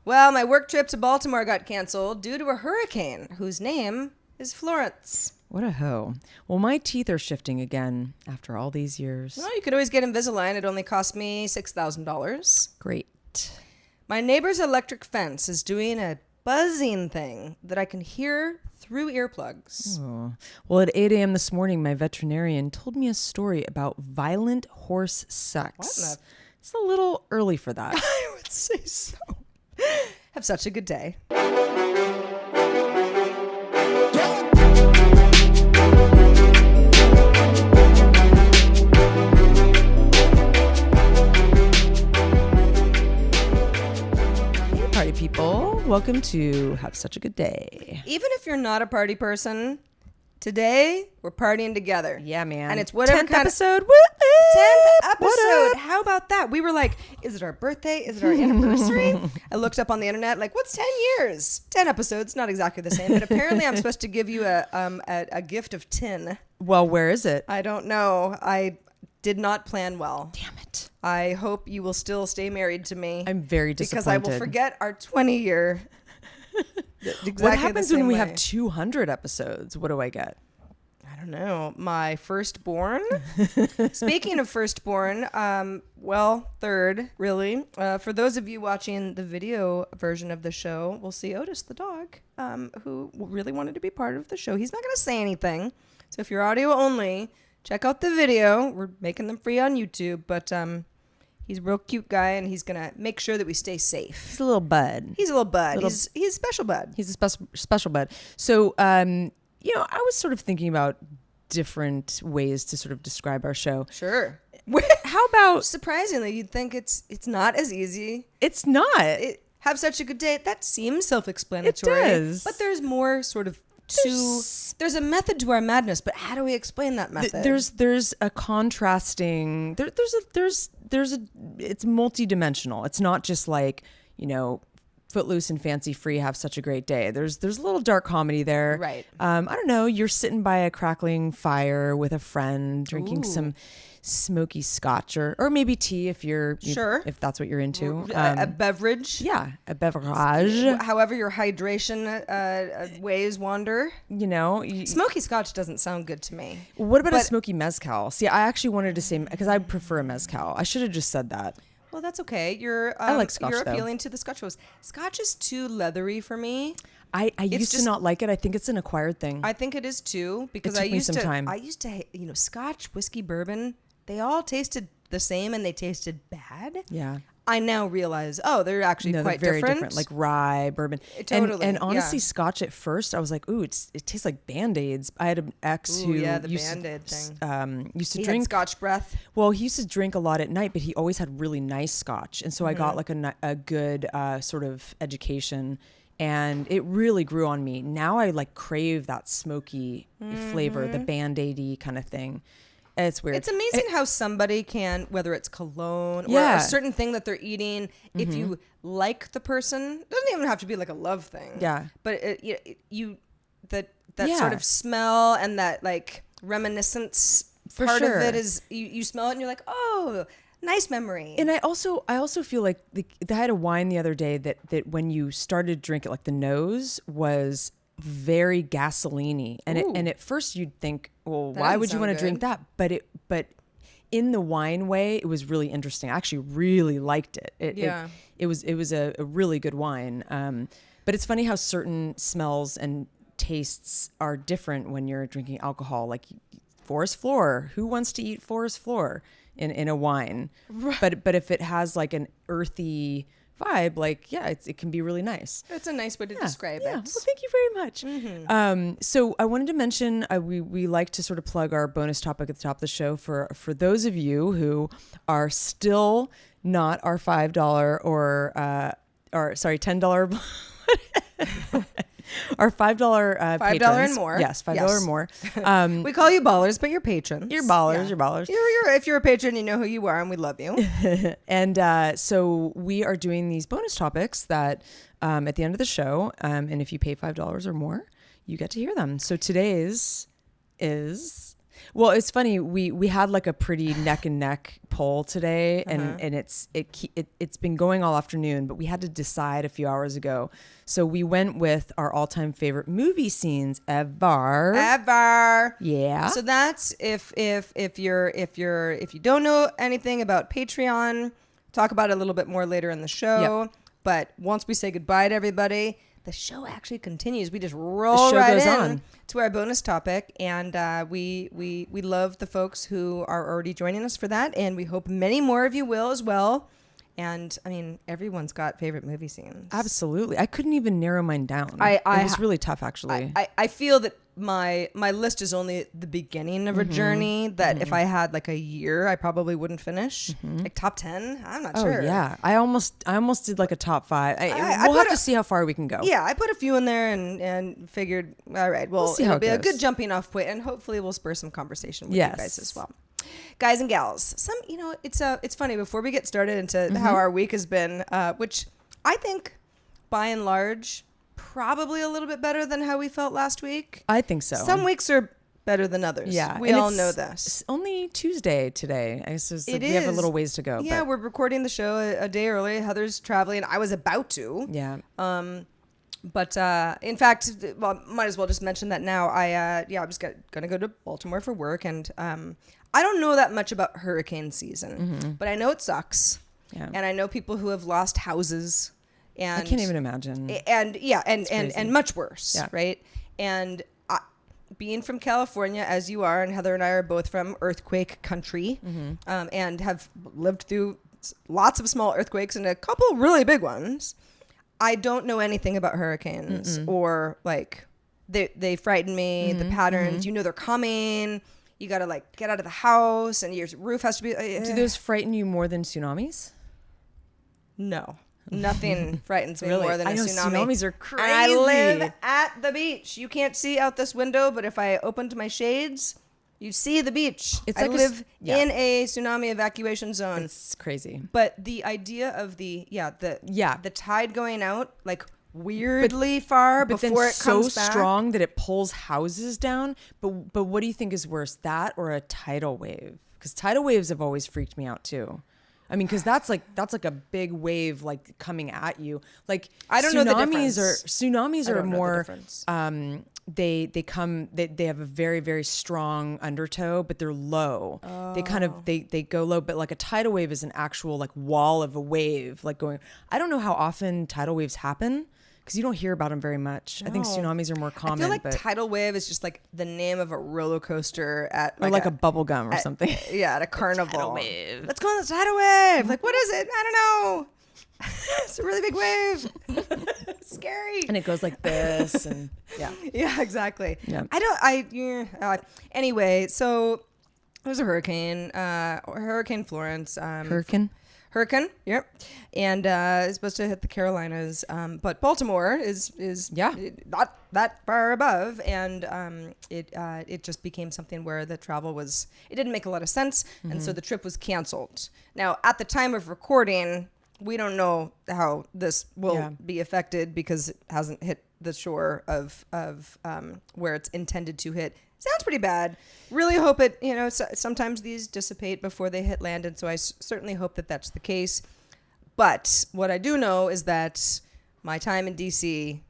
Well, my work trip to Baltimore got canceled due to a hurricane whose name is Florence. What a hoe. Well, my teeth are shifting again after all these years. Well, you could always get Invisalign. It only cost me $6,000. Great. My neighbor's electric fence is doing a buzzing thing that I can hear through earplugs. Oh. Well, at 8 a.m. this morning, my veterinarian told me a story about violent horse sex. What? It's a little early for that. I would say so. Have such a good day. Party people, welcome to Have Such a Good Day. Even if you're not a party person, today we're partying together. Yeah, man. And it's whatever 10th kind episode. of 10th episode. How about that? We were like, is it our birthday? Is it our anniversary? I looked up on the internet, like, what's 10 years? 10 episodes, not exactly the same, but apparently I'm supposed to give you a gift of 10. Well, where is it? I don't know. I did not plan well. Damn it. I hope you will still stay married to me. I'm very disappointed. Because I will forget our 20-year. What happens when we have 200 episodes? What do I get? I don't know. My firstborn. Speaking of firstborn, third, really. For those of you watching the video version of the show, we'll see Otis the dog, who really wanted to be part of the show. He's not going to say anything. So if you're audio only, check out the video. We're making them free on YouTube, but he's a real cute guy, and he's going to make sure that we stay safe. He's a little bud. He's a little bud. He's a special bud. He's a special bud. So, I was sort of thinking about different ways to sort of describe our show. Sure. How about... Surprisingly, you'd think it's not as easy. It's not. Have such a good day. That seems self-explanatory. It does. But there's more sort of there's a method to our madness, but how do we explain that method? There's a contrasting... It's multidimensional. It's not just like, Footloose and Fancy Free Have Such a Great Day. There's a little dark comedy there. Right. I don't know. You're sitting by a crackling fire with a friend, drinking some smoky scotch or maybe tea if if that's what you're into. A beverage. Yeah, a beverage. However your hydration ways wander. Smoky scotch doesn't sound good to me. What about a smoky mezcal? See, I actually wanted to say, because I prefer a mezcal. I should have just said that. Well, that's okay. I like scotch, you're appealing to the scotch folks. Scotch is too leathery for me. I used to not like it. I think it's an acquired thing. I think it is too, because I used to scotch, whiskey, bourbon, they all tasted the same and they tasted bad. Yeah. I now realize, they're actually quite very different. Like rye, bourbon. Totally. And honestly, scotch at first, I was like, ooh, it tastes like Band-Aids. I had an ex who the Band-Aid thing. Used to he drink had scotch breath. Well, he used to drink a lot at night, but he always had really nice scotch. And so I got like a good sort of education, and it really grew on me. Now I like crave that smoky flavor, the Band-Aid-y kind of thing. It's weird. It's amazing how somebody can, whether it's cologne or a certain thing that they're eating, if you like the person, it doesn't even have to be like a love thing. Yeah. But that sort of smell and that like reminiscence part of it is you smell it and you're like, oh, nice memory. And I also feel like I had a wine the other day that when you started to drink it, like the nose was very gasoline-y, and at first you'd think, well, why would you want to drink that? But in the wine way, it was really interesting. I actually really liked it. It was a really good wine. But it's funny how certain smells and tastes are different when you're drinking alcohol. Like forest floor, who wants to eat forest floor in a wine? Right. But if it has like an earthy vibe, like it can be really nice. It's a nice way to describe it. Well, thank you very much. So I wanted to mention we like to sort of plug our bonus topic at the top of the show for those of you who are still not our $5 or $10 our $5 $5 patrons. and more. Yes, $5 or more. We call you ballers, but you're patrons. You're ballers. You're ballers. If you're a patron, you know who you are, and we love you. And so we are doing these bonus topics that at the end of the show, and if you pay $5 or more, you get to hear them. So today's is Well, it's funny. We had like a pretty neck and neck poll today, and it's been going all afternoon. But we had to decide a few hours ago, so we went with our all-time favorite movie scenes ever. Yeah. So that's if you don't know anything about Patreon, talk about it a little bit more later in the show. Yep. But once we say goodbye to everybody, the show actually continues. We just roll right in to our bonus topic, and we love the folks who are already joining us for that, and we hope many more of you will as well. And I mean, everyone's got favorite movie scenes. Absolutely. I couldn't even narrow mine down. It was really tough, actually. I feel that my list is only the beginning of a journey that if I had like a year, I probably wouldn't finish. Like top 10, I'm not sure. Oh yeah, I almost did like a top 5. We'll have to see how far we can go. Yeah, I put a few in there and figured, all right, well, it'll be a good jumping off point, and hopefully we'll spur some conversation with you guys as well. Guys and gals, it's funny, before we get started into how our week has been, which I think by and large probably a little bit better than how we felt last week. I think so. Some weeks are better than others. Yeah. We all know this. It's only Tuesday today. I guess we have a little ways to go. Yeah, we're recording the show a day early. Heather's traveling. I was about to. Yeah. But in fact, well, might as well just mention that now. I was gonna go to Baltimore for work, and I don't know that much about hurricane season, but I know it sucks. Yeah. And I know people who have lost houses. And I can't even imagine. And much worse, right? And being from California, as you are, and Heather and I are both from earthquake country, and have lived through lots of small earthquakes and a couple really big ones. I don't know anything about hurricanes, or like they frighten me. The patterns, you know, they're coming. You got to like get out of the house, and your roof has to be. Do those frighten you more than tsunamis? No. Nothing frightens me more than a tsunami. Tsunamis are crazy. And I live at the beach. You can't see out this window, but if I opened my shades, you see the beach. I live in a tsunami evacuation zone. It's crazy. But the idea of the tide going out like weirdly far before it comes back. So strong that it pulls houses down. But what do you think is worse, that or a tidal wave? Because tidal waves have always freaked me out too. I mean, because that's like a big wave like coming at you. Like I don't know the difference. Tsunamis are more. They have a very, very strong undertow, but they're low. Oh. They go low, but like a tidal wave is an actual like wall of a wave like going. I don't know how often tidal waves happen, because you don't hear about them very much. No. I think tsunamis are more common. I feel like tidal wave is just like the name of a roller coaster at like a bubble gum or something. Yeah, at a carnival. Tidal wave. Let's go on the tidal wave. Like, what is it? I don't know. It's a really big wave. Scary. And it goes like this, and yeah, exactly. Yeah. Anyway, so there's a hurricane, Hurricane Florence. Hurricane, yep, and it's supposed to hit the Carolinas, but Baltimore is not that far above, and it just became something where the travel it didn't make a lot of sense, and so the trip was canceled. Now, at the time of recording, we don't know how this will be affected because it hasn't hit the shore of where it's intended to hit. Sounds pretty bad. Really hope it, sometimes these dissipate before they hit land, and so I certainly hope that that's the case. But what I do know is that my time in D.C.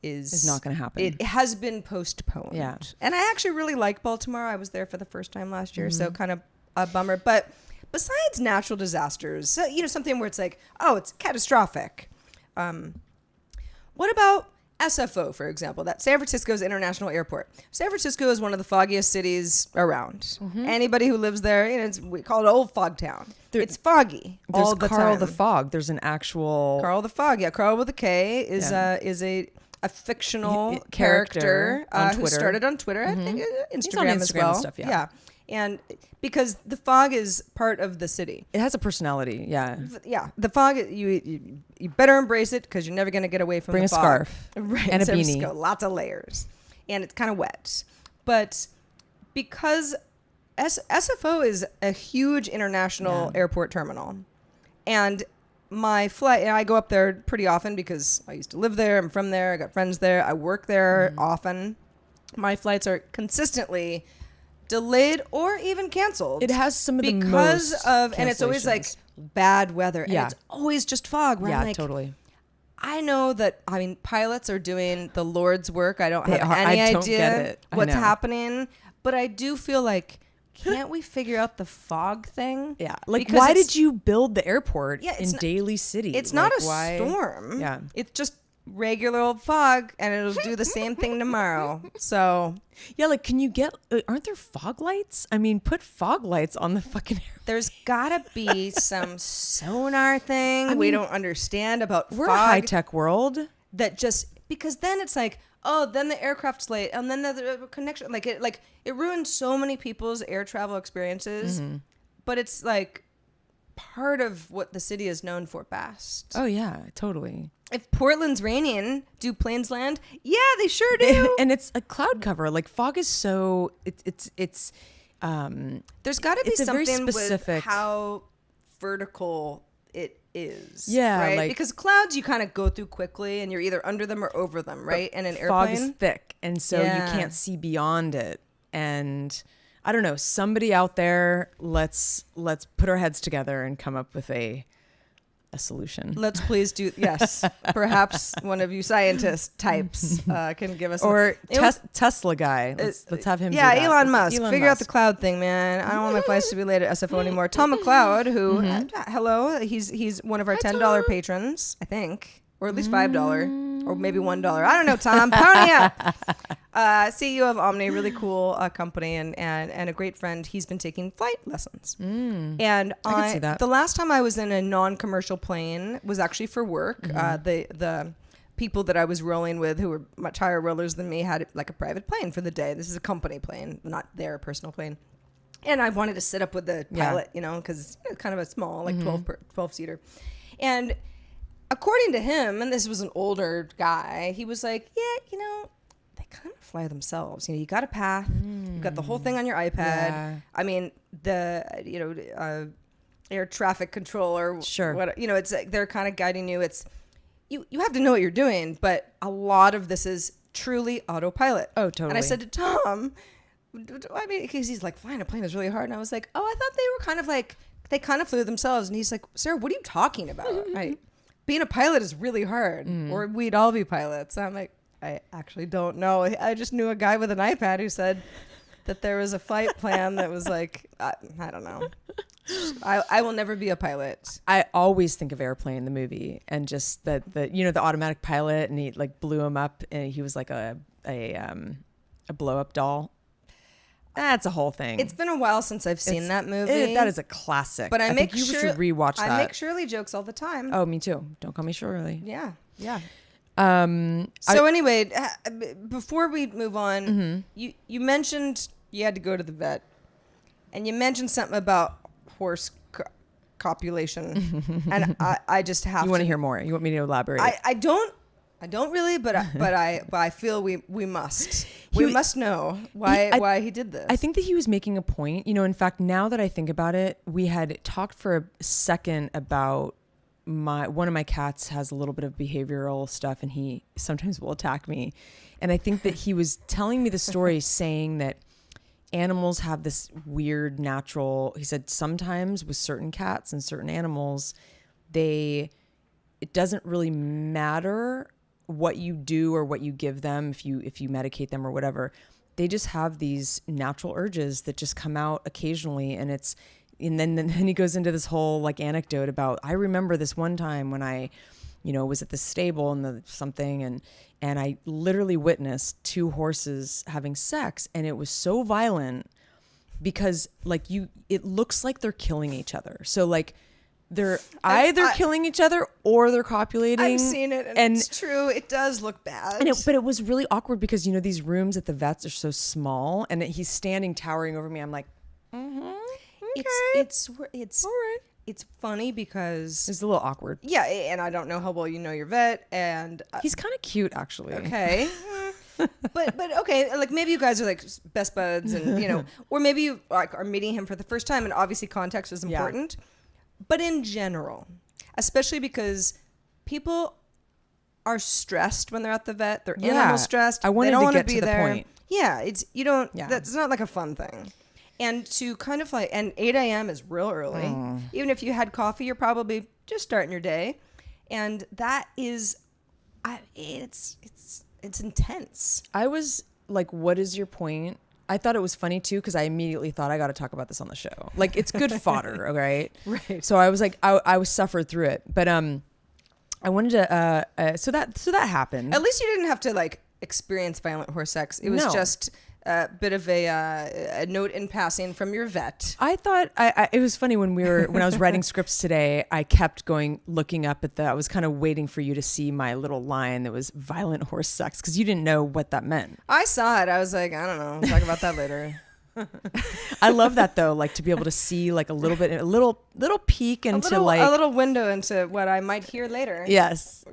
is not going to happen. It has been postponed. Yeah. And I actually really like Baltimore. I was there for the first time last year, so kind of a bummer. But besides natural disasters, something where it's like, oh, it's catastrophic. What about SFO, for example, that San Francisco's International Airport? San Francisco is one of the foggiest cities around. Anybody who lives there, we call it Old Fog Town. It's foggy all the time. Carl the Fog. There's an actual Carl the Fog. Yeah, Carl with a K is a fictional character on Twitter. Who started on Twitter. I think Instagram, He's on Instagram as well. And stuff, yeah. And because the fog is part of the city. It has a personality, yeah. Yeah, the fog, you better embrace it because you're never going to get away from the fog. Bring a scarf right, and a San beanie. Francisco, lots of layers. And it's kind of wet. But because SFO is a huge international airport terminal, and my flight, and I go up there pretty often because I used to live there, I'm from there, I got friends there, I work there often. My flights are consistently delayed or even canceled. It has some of the because most of, and it's always like bad weather, and it's always just fog. Where I'm like, totally. I know that. I mean, pilots are doing the Lord's work. I don't have any idea what's happening, but I do feel like, can't we figure out the fog thing? Yeah, like because why did you build the airport in Daly City? It's not a storm. Yeah, it's just regular old fog, and it'll do the same thing tomorrow. So yeah, like can you get aren't there fog lights? I mean, put fog lights on the fucking airplane. There's gotta be some sonar thing we don't understand about we're fog. A high-tech world that just, because then it's like, oh, then the aircraft's late, and then the connection, it ruins so many people's air travel experiences. But it's like part of what the city is known for best. Oh yeah, totally. If Portland's raining, do planes land? Yeah, they sure do. And it's a cloud cover. Like fog is so it's there's got to be something with how vertical it is. Yeah, right. like, because clouds you kind of go through quickly, and you're either under them or over them, right? And an fog airplane is thick, and so you can't see beyond it. And I don't know. Somebody out there, let's put our heads together and come up with a solution. Let's please do. Yes, perhaps one of you scientist types can give us Tesla guy. Let's have him. Yeah, do that. Elon Musk. Figure out the cloud thing, man. I don't want my flights to be late at SFO anymore. Tom McLeod, who hello, he's one of our $10 patrons, I think, or at least $5, or maybe $1. I don't know, Tom. Pony up. CEO of Omni, really cool company, and a great friend. He's been taking flight lessons. And I can see that. The last time I was in a non-commercial plane was actually for work. The people that I was rolling with, who were much higher rollers than me, had like a private plane for the day. This is a company plane, not their personal plane. And I wanted to sit up with the pilot, because it's kind of a small, like 12 seater. And according to him, and this was an older guy, he was like, yeah, they kind of fly themselves. You got a path, you've got the whole thing on your iPad. Yeah. I mean, the air traffic controller, what, it's like they're kind of guiding you. It's you have to know what you're doing, but a lot of this is truly autopilot. Oh, totally. And I said to Tom, I mean, because he's like, flying a plane is really hard, and I was like, oh, I thought they were kind of like, they kind of flew themselves. And he's like, Sarah, what are you talking about? Being a pilot is really hard, or we'd all be pilots. I'm like, I actually don't know. I just knew a guy with an iPad who said that there was a flight plan that was like, I don't know. I will never be a pilot. I always think of Airplane, the movie, and just the automatic pilot, and he like blew him up, and he was like a blow up doll. That's a whole thing. It's been a while since I've seen that movie. That is a classic. But I think you should rewatch that. I make Shirley jokes all the time. Oh, me too. Don't call me Shirley. Yeah. So anyway, before we move on, you mentioned you had to go to the vet, and you mentioned something about horse copulation, and I just have. You want to hear more? You want me to elaborate? I don't really, but I feel we must. We must know why he did this. I think that he was making a point. In fact, now that I think about it, we had talked for a second about one of my cats has a little bit of behavioral stuff, and he sometimes will attack me. And I think that he was telling me the story saying that animals have this weird natural, he said sometimes with certain cats and certain animals, it doesn't really matter what you do or what you give them, if you medicate them or whatever. They just have these natural urges that just come out occasionally, and then he goes into this whole like anecdote about, I remember this one time when I was at the stable and I literally witnessed two horses having sex, and it was so violent because like it looks like they're killing each other. So like they're either killing each other or they're copulating. I've seen it, and it's true. It does look bad. But it was really awkward because these rooms at the vets are so small, and he's standing towering over me. I'm like, okay. It's all right. It's funny because it's a little awkward. Yeah, and I don't know how well you know your vet, and he's kind of cute actually. Okay. but okay, like maybe you guys are like best buds, and or maybe you like are meeting him for the first time, and obviously context is important. Yeah. But in general, especially because people are stressed when they're at the vet, they're animal stressed. I wanted they don't to get be to the there. point. Yeah, it's that's not like a fun thing. And to kind of like, and 8 a.m. is real early. Even if you had coffee, you're probably just starting your day. And that is, it's intense. I was like, what is your point? I thought it was funny too, because I immediately thought I got to talk about this on the show. Like, it's good fodder, okay? Right. So I was like, I was suffered through it. But I wanted to, so that happened. At least you didn't have to like experience violent horse sex. It was just a bit of a note in passing from your vet. I thought it was funny when I was writing scripts today, I kept looking up at I was kind of waiting for you to see my little line that was violent horse sex, because you didn't know what that meant. I saw it. I was like, I don't know. We'll talk about that later. I love that though, like to be able to see like a little peek into a little window into what I might hear later. Yes.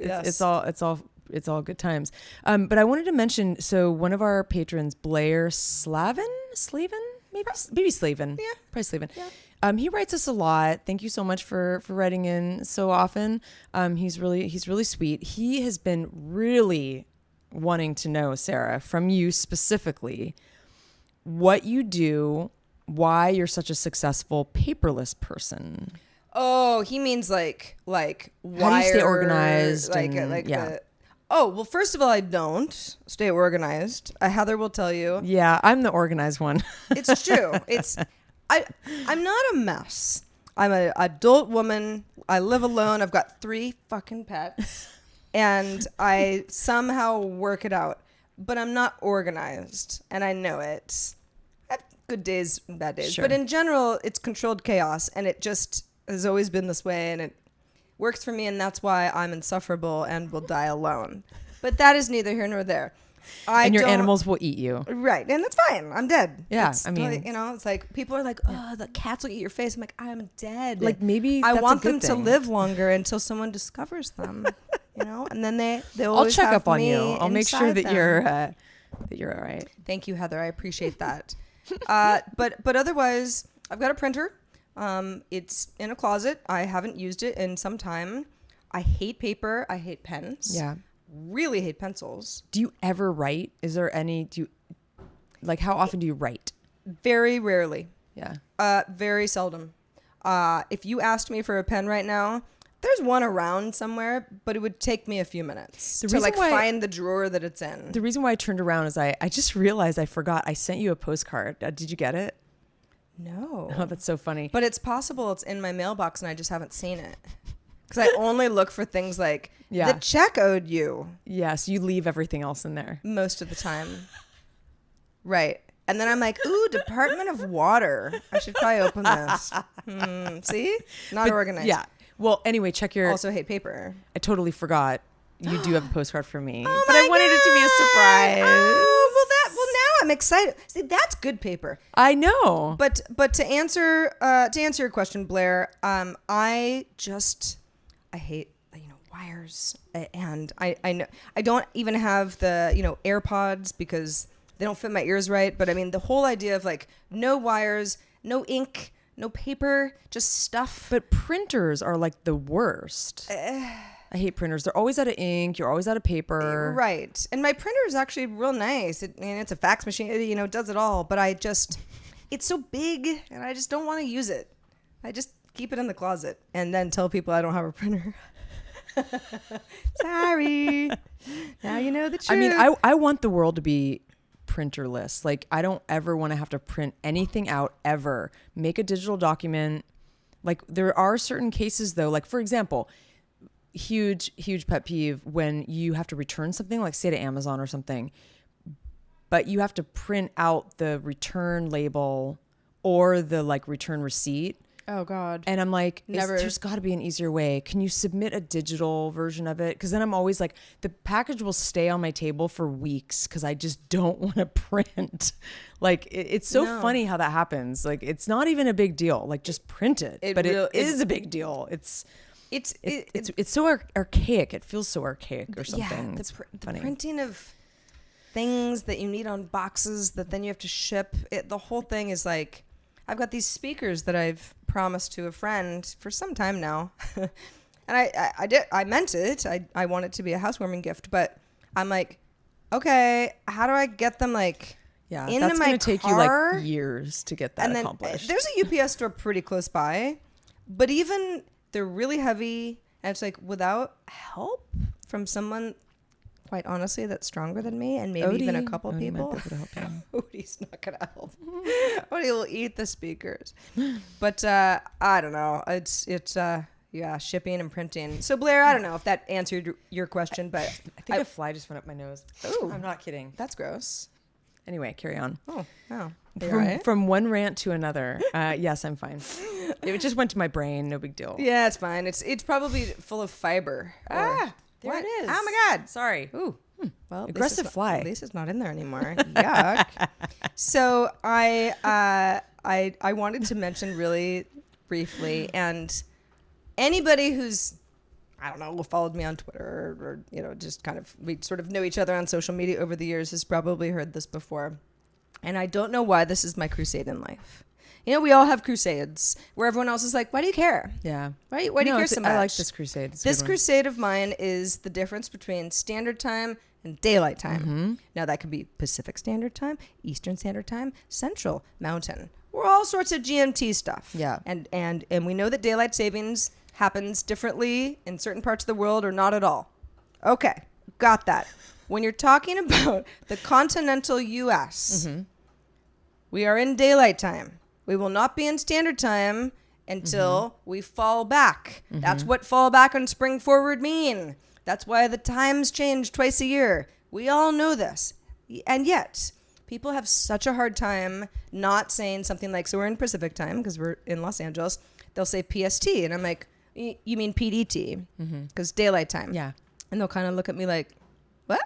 It's all good times. But I wanted to mention, so one of our patrons, Blair Slavin, maybe Slavin. Yeah. Probably Slavin. Yeah. He writes us a lot. Thank you so much for writing in so often. He's really sweet. He has been really wanting to know, Sarah, from you specifically, what you do, why you're such a successful paperless person. Oh, he means like wire, how do you stay organized? Oh, well, first of all, I don't stay organized. Heather will tell you. Yeah, I'm the organized one. It's true. I'm not a mess. I'm an adult woman. I live alone. I've got 3 fucking pets. And I somehow work it out. But I'm not organized. And I know it. I have good days and bad days. Sure. But in general, it's controlled chaos. And it just has always been this way. And it works for me, and that's why I'm insufferable and will die alone. But that is neither here nor there. And your animals will eat you. Right, and that's fine. I'm dead. Yeah, I mean, it's like people are like, oh, the cats will eat your face. I'm like, I'm dead. Like maybe I that's want a good them thing. to live longer until someone discovers them. And then they'll always I'll check have up on me you. I'll make sure that them. you're all right. Thank you, Heather. I appreciate that. But otherwise, I've got a printer. It's in a closet. I haven't used it in some time. I hate paper. I hate pens. Yeah. Really hate pencils. Do you ever write? Is there any, how often do you write? Very rarely. Yeah. Very seldom. If you asked me for a pen right now, there's one around somewhere, but it would take me a few minutes to find the drawer that it's in. The reason why I turned around is I just realized I forgot. I sent you a postcard. Did you get it? No. Oh, that's so funny. But it's possible it's in my mailbox and I just haven't seen it. Because I only look for things like, the check owed you. Yeah, so you leave everything else in there. Most of the time. Right. And then I'm like, ooh, Department of Water. I should probably open this. See? Not organized. Yeah. Well, anyway, check your... Also hate paper. I totally forgot. You do have a postcard for me. Oh but I wanted it to be a surprise. Oh, well, now I'm excited. See, that's good paper. I know. But to answer your question, Blair, I hate wires, and I know I don't even have the AirPods because they don't fit my ears right. But I mean, the whole idea of like no wires, no ink, no paper, just stuff. But printers are like the worst. I hate printers. They're always out of ink. You're always out of paper. Right. And my printer is actually real nice. It's a fax machine. It does it all. But it's so big, and I just don't want to use it. I just keep it in the closet and then tell people I don't have a printer. Sorry. Now you know the truth. I mean, I want the world to be printerless. Like, I don't ever want to have to print anything out ever. Make a digital document. Like, there are certain cases though, like for example, huge pet peeve when you have to return something, like say to Amazon or something, but you have to print out the return label or the like return receipt. Oh God. And I'm like, never. There's got to be an easier way. Can you submit a digital version of it? Because then I'm always like, the package will stay on my table for weeks because I just don't want to print. Like, it's so funny how that happens. Like, it's not even a big deal. Like, just print it. It is a big deal. It's so archaic. It feels so archaic or something. Yeah, the printing of things that you need on boxes that then you have to ship. The whole thing is like, I've got these speakers that I've promised to a friend for some time now. And I meant it. I want it to be a housewarming gift, but I'm like, okay, how do I get them like Yeah, into that's my going to take you car, like years to get that and then accomplished. there's a UPS store pretty close by, but even they're really heavy, and it's like without help from someone, quite honestly, that's stronger than me, and maybe even a couple people. Might be able to help you. Odie's not gonna help. Odie will eat the speakers. But I don't know. It's yeah, shipping and printing. So Blair, I don't know if that answered your question, but I think a fly just went up my nose. Ooh. I'm not kidding. That's gross. Anyway, carry on. Oh. From one rant to another. Yes, I'm fine. It just went to my brain. No big deal. Yeah, it's fine. It's probably full of fiber. There what? it is. Oh my God. Sorry. Ooh. Well, Aggressive fly. Lisa's not in there anymore. Yuck. So I wanted to mention really briefly, and anybody who's, I don't know, followed me on Twitter or just kind of, we sort of know each other on social media over the years, has probably heard this before. And I don't know why this is my crusade in life. We all have crusades where everyone else is like, why do you care? Yeah. Why do you care so much? I like this crusade. This crusade of mine is the difference between standard time and daylight time. Mm-hmm. Now that could be Pacific Standard Time, Eastern Standard Time, Central, Mountain. We're all sorts of GMT stuff. Yeah. And we know that daylight savings happens differently in certain parts of the world or not at all. Okay, got that. When you're talking about the continental U.S., we are in daylight time. We will not be in standard time until we fall back. That's what fall back and spring forward mean. That's why the times change twice a year. We all know this. And yet, people have such a hard time not saying something like, so we're in Pacific time because we're in Los Angeles. They'll say PST. And I'm like, you mean PDT? Because daylight time. Yeah. And they'll kind of look at me like, what?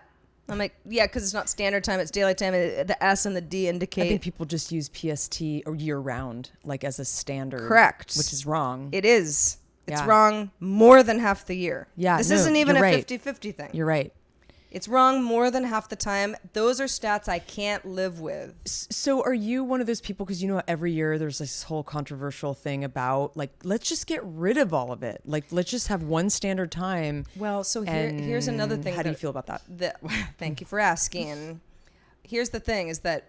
I'm like, yeah, because it's not standard time, it's daylight time. The S and the D indicate. I think people just use PST or year round, like as a standard. Correct. Which is wrong. It is. It's Yeah. wrong more than half the year. Yeah, This no, isn't even a you're right. 50-50 thing. You're right. It's wrong more than half the time. Those are stats I can't live with. So are you one of those people, because every year there's this whole controversial thing about like, let's just get rid of all of it. Like, let's just have one standard time. Well, so here's another thing. How do you feel about that? Thank you for asking. Here's the thing is that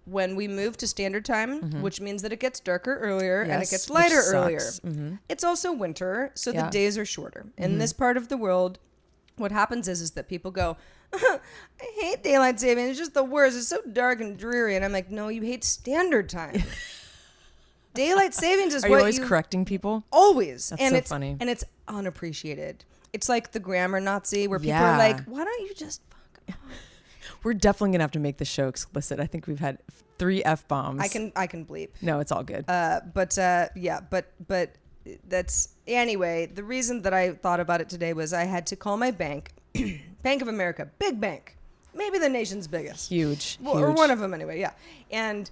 when we move to standard time, which means that it gets darker earlier and it Yes, gets which lighter sucks. earlier. It's also winter, so the Yeah. days are shorter. In this part of the world, what happens is that people go, I hate daylight saving. It's just the worst. It's so dark and dreary. And I'm like, no, you hate standard time. Daylight savings is Are what you always correcting people? Always. That's and so it's funny. And it's unappreciated. It's like the grammar Nazi where people Yeah. are like, why don't you just fuck off? We're definitely going to have to make the show explicit. I think we've had 3 F-bombs. I can bleep. No, it's all good. But that's anyway. The reason that I thought about it today was I had to call my bank, Bank of America, big bank, maybe the nation's biggest, Huge. or one of them anyway. Yeah, and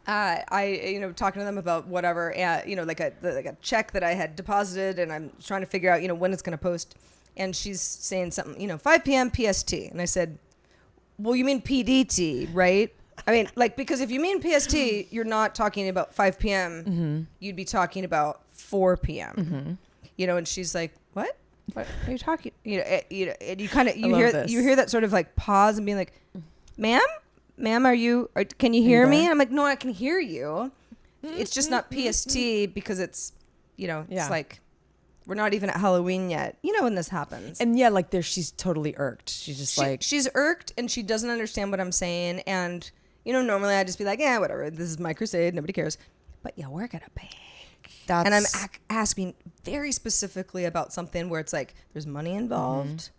I talking to them about whatever, like a check that I had deposited, and I'm trying to figure out when it's going to post, and she's saying something 5 p.m. PST, and I said, well, you mean PDT, right? I mean, like, because if you mean PST, you're not talking about 5 p.m. You'd be talking about 4 p.m. And she's like, "What? What are you talking?" And you kind of you hear that sort of like pause and being like, "Ma'am, can you hear me?" And I'm like, "No, I can hear you. It's just not PST because it's it's like we're not even at Halloween yet. When this happens." And yeah, like she's totally irked. She's just she's irked and she doesn't understand what I'm saying. And normally I'd just be like, yeah, whatever. This is my crusade. Nobody cares. But you work at a bank. And I'm asking very specifically about something where it's like, there's money involved.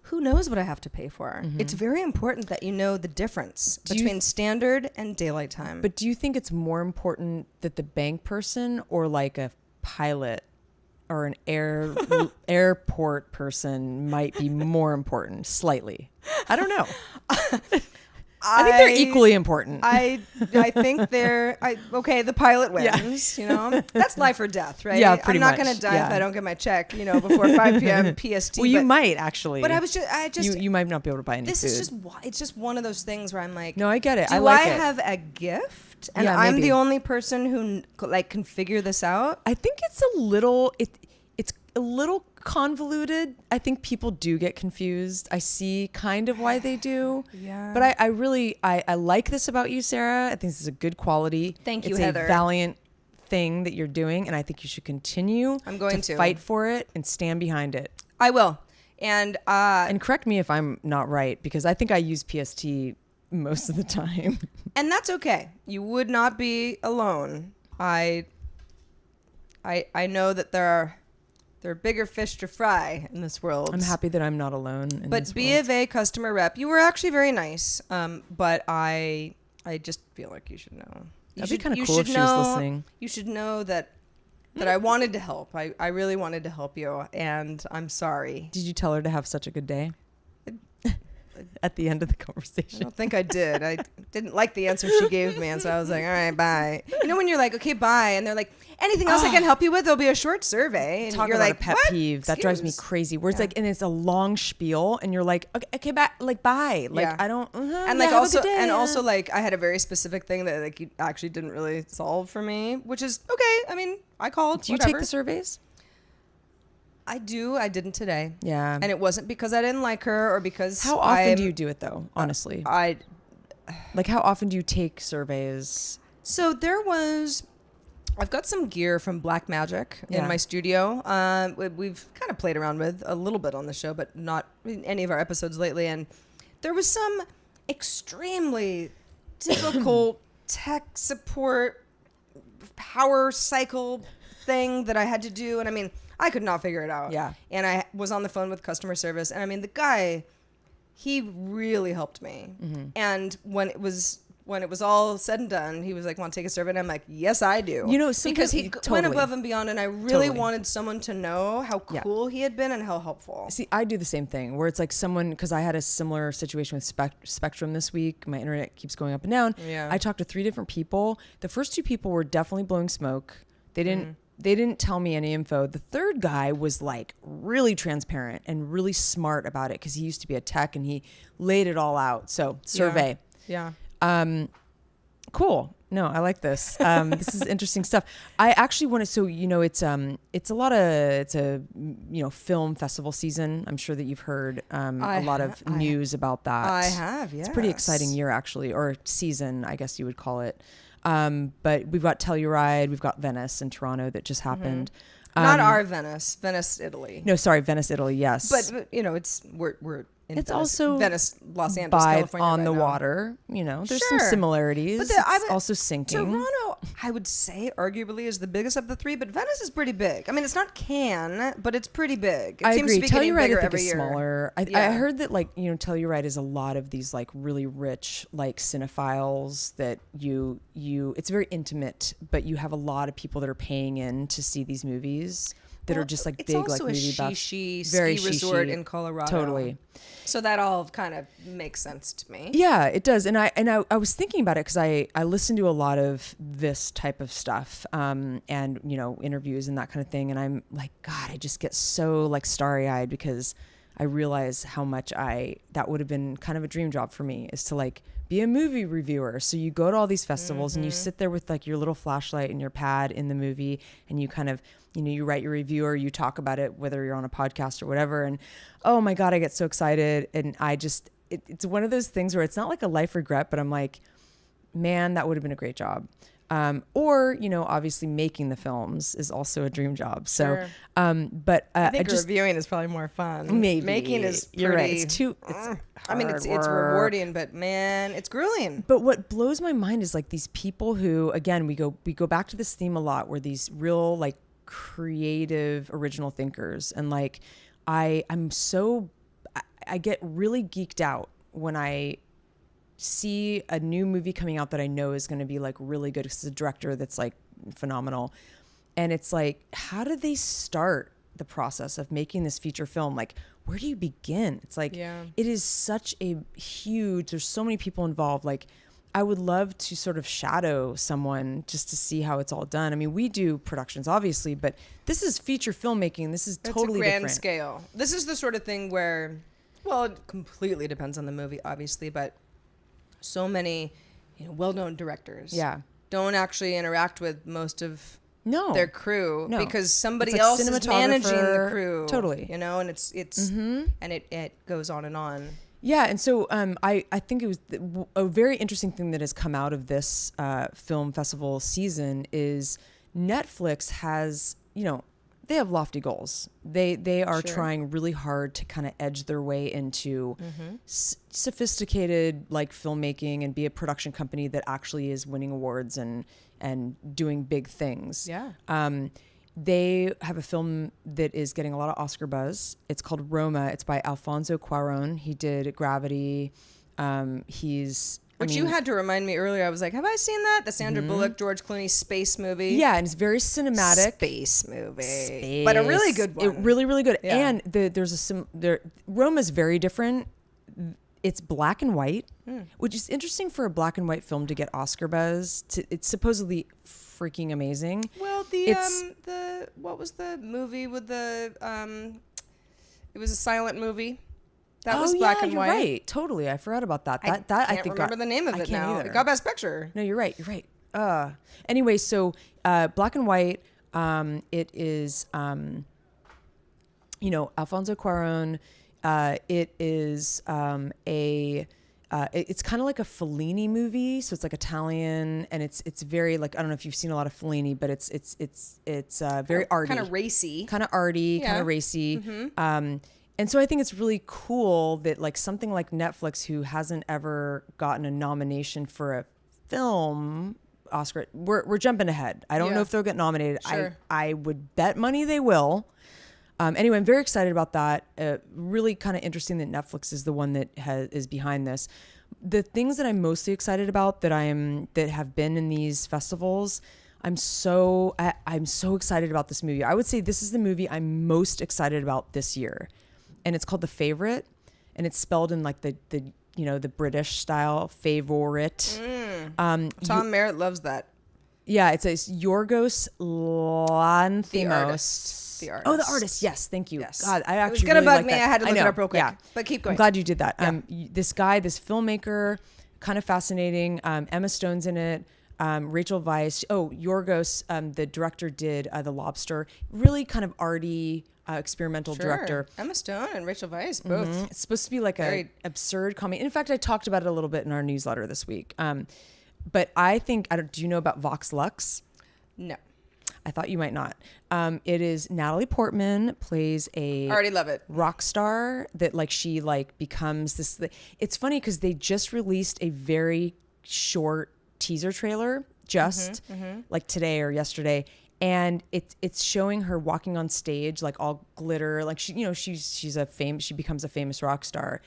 Who knows what I have to pay for? It's very important that you know the difference between standard and daylight time. But do you think it's more important that the bank person or like a pilot or an airport person might be more important slightly? I don't know. I think they're equally important. I think they're okay. The pilot wins. That's life or death, right? Yeah, pretty I'm not much. going to die if I don't get my check. Before 5 p.m. PST. Well, you might actually. But you might not be able to buy any this food. is it's just one of those things where I'm like, no, I get it. Do I like I it. have a gift, and Yeah, I'm maybe. the only person who can figure this out? I think it's a little. It's a little convoluted. I think people do get confused. I see kind of why they do. Yeah. But I really like this about you, Sarah. I think this is a good quality. Thank you, it's Heather. It's a valiant thing that you're doing, and I think you should continue to fight for it and stand behind it. I will. And correct me if I'm not right, because I think I use PST most of the time. And that's okay. You would not be alone. I know that there are bigger fish to fry in this world. I'm happy that I'm not alone in but this B world. of A customer rep, you were actually very nice. But I just feel like you should know. That'd be kind of cool if she was listening. You should know that I wanted to help. I really wanted to help you, and I'm sorry. Did you tell her to have such a good day? At the end of the conversation. I don't think I did. I didn't like the answer she gave me, and so I was like, all right, bye. You know when you're like, okay, bye, and they're like, anything else I can help you with? There'll be a short survey. And Talk you're about like, a pet what? peeve. That drives me crazy. Where it's like, and it's a long spiel, and you're like, okay, bye, like bye. Like I don't. And like also like I had a very specific thing that like you actually didn't really solve for me, which is okay. I mean, I called. Do you take the surveys? I do. I didn't today. Yeah. And it wasn't because I didn't like her or because How often do you do it though? Honestly. Like how often do you take surveys? So I've got some gear from Black Magic in my studio. We've kind of played around with a little bit on the show, but not in any of our episodes lately. And there was some extremely difficult tech support power cycle thing that I had to do. And I mean, I could not figure it out. Yeah. And I was on the phone with customer service. And I mean, the guy, he really helped me. Mm-hmm. And when it was all said and done, he was like, want to take a survey? And I'm like, yes, I do. You know, because he went above and beyond. And I really wanted someone to know how cool he had been and how helpful. See, I do the same thing where it's like someone, because I had a similar situation with Spectrum this week. My internet keeps going up and down. Yeah. I talked to 3 different people. The first 2 people were definitely blowing smoke. They didn't tell me any info. The third guy was like really transparent and really smart about it because he used to be a tech and he laid it all out. So survey. Yeah. Cool. No, I like this. This is interesting stuff. I actually want to, so, you know, it's a film festival season. I'm sure that you've heard, a lot of news about that. I have, yes. It's a pretty exciting year actually, or season, I guess you would call it. But we've got Telluride, we've got Venice in Toronto that just happened. Not our Venice, Italy. No, sorry, Venice, Italy. Yes, but you know, we're in it's Venice, also Venice, Los Angeles, California, on right the now. water. You know, there's Sure. some similarities. But it's also sinking. Toronto, I would say, arguably is the biggest of the 3, but Venice is pretty big. I mean, it's not Cannes, but it's pretty big. It I seems agree. to be getting Telluride, bigger I think, every is year. smaller. I heard that, like, you know, Telluride is a lot of these like really rich like cinephiles that you it's very intimate, but you have a lot of people that are paying in to see these movies that are just like big, like movie buffs. It's Very also a ski resort shishi. in Colorado. Totally. So that all kind of makes sense to me. Yeah, it does. And I was thinking about it because I listen to a lot of this type of stuff, and, you know, interviews and that kind of thing. And I'm like, God, I just get so like starry eyed because I realize how much that would have been kind of a dream job for me, is to like be a movie reviewer. So you go to all these festivals and you sit there with like your little flashlight and your pad in the movie, and you kind of, you know, you write your review or you talk about it, whether you're on a podcast or whatever. And oh my God, I get so excited. And I just, it's one of those things where it's not like a life regret, but I'm like, man, that would have been a great job. Or, you know, obviously making the films is also a dream job. So, Sure. But I think reviewing is probably more fun. Maybe Making is pretty, you're right. It's I mean, it's rewarding, but man, it's grueling. But what blows my mind is like these people who, again, we go back to this theme a lot, where these real like creative, original thinkers, and like I get really geeked out when I see a new movie coming out that I know is going to be like really good. It's a director that's like phenomenal. And it's like, how did they start the process of making this feature film? Like, where do you begin? It's like, it is such a huge, there's so many people involved. Like, I would love to sort of shadow someone just to see how it's all done. I mean, we do productions, obviously, but this is feature filmmaking. This is totally different. Grand scale. This is the sort of thing where, well, it completely depends on the movie, obviously, but so many, you know, well-known directors don't actually interact with most of their crew because somebody like else is managing the crew. Totally. You know, and it's and it goes on and on. Yeah, and so I think it was a very interesting thing that has come out of this film festival season is Netflix has, they have lofty goals. They are trying really hard to kind of edge their way into sophisticated like filmmaking and be a production company that actually is winning awards and doing big things. Yeah. They have a film that is getting a lot of Oscar buzz. It's called Roma. It's by Alfonso Cuarón. He did Gravity. You had to remind me earlier. I was like, have I seen that? The Sandra Bullock, George Clooney space movie. Yeah, and it's very cinematic. Space movie. But a really good one. Really, really good. Yeah. And Roma's very different. It's black and white, which is interesting for a black and white film to get Oscar buzz. It's supposedly freaking amazing. Well, what was the movie with it was a silent movie. That was black and white. Right. Totally. I forgot about that. I can't remember the name of it now. Either. It got Best Picture. No, you're right. Anyway, so black and white. It is, Alfonso Cuarón. It is it's kind of like a Fellini movie, so it's like Italian, and it's very like I don't know if you've seen a lot of Fellini, but it's very arty, kind of racy, kind of racy. Mm-hmm. And so I think it's really cool that like something like Netflix, who hasn't ever gotten a nomination for a film Oscar, we're jumping ahead. I don't know if they'll get nominated. Sure. I would bet money they will. Anyway, I'm very excited about that. Really kind of interesting that Netflix is the one that is behind this. The things that I'm mostly excited about that have been in these festivals, I'm so excited about this movie. I would say this is the movie I'm most excited about this year. And it's called The Favorite, and it's spelled in like the British style, favorite. Tom Merritt loves that. Yeah, it says Yorgos Lanthimos. The artist. Oh, the artist. Yes, thank you. Yes. God, I actually it was gonna really bug like me. that. I had to look it up real quick. Yeah. But keep going. I'm glad you did that. Yeah. This guy, this filmmaker, kind of fascinating. Emma Stone's in it. Rachel Weisz. Oh, Yorgos, the director, did The Lobster. Really kind of arty, experimental director. Emma Stone and Rachel Weisz, both. Mm-hmm. It's supposed to be like a absurd comedy. In fact, I talked about it a little bit in our newsletter this week. But I think, do you know about Vox Lux? No. I thought you might not. It is Natalie Portman plays I already love it. Rock star that like she like becomes this. It's funny because they just released a very short teaser trailer like today or yesterday, and it's showing her walking on stage like all glitter, like she becomes a famous rock star,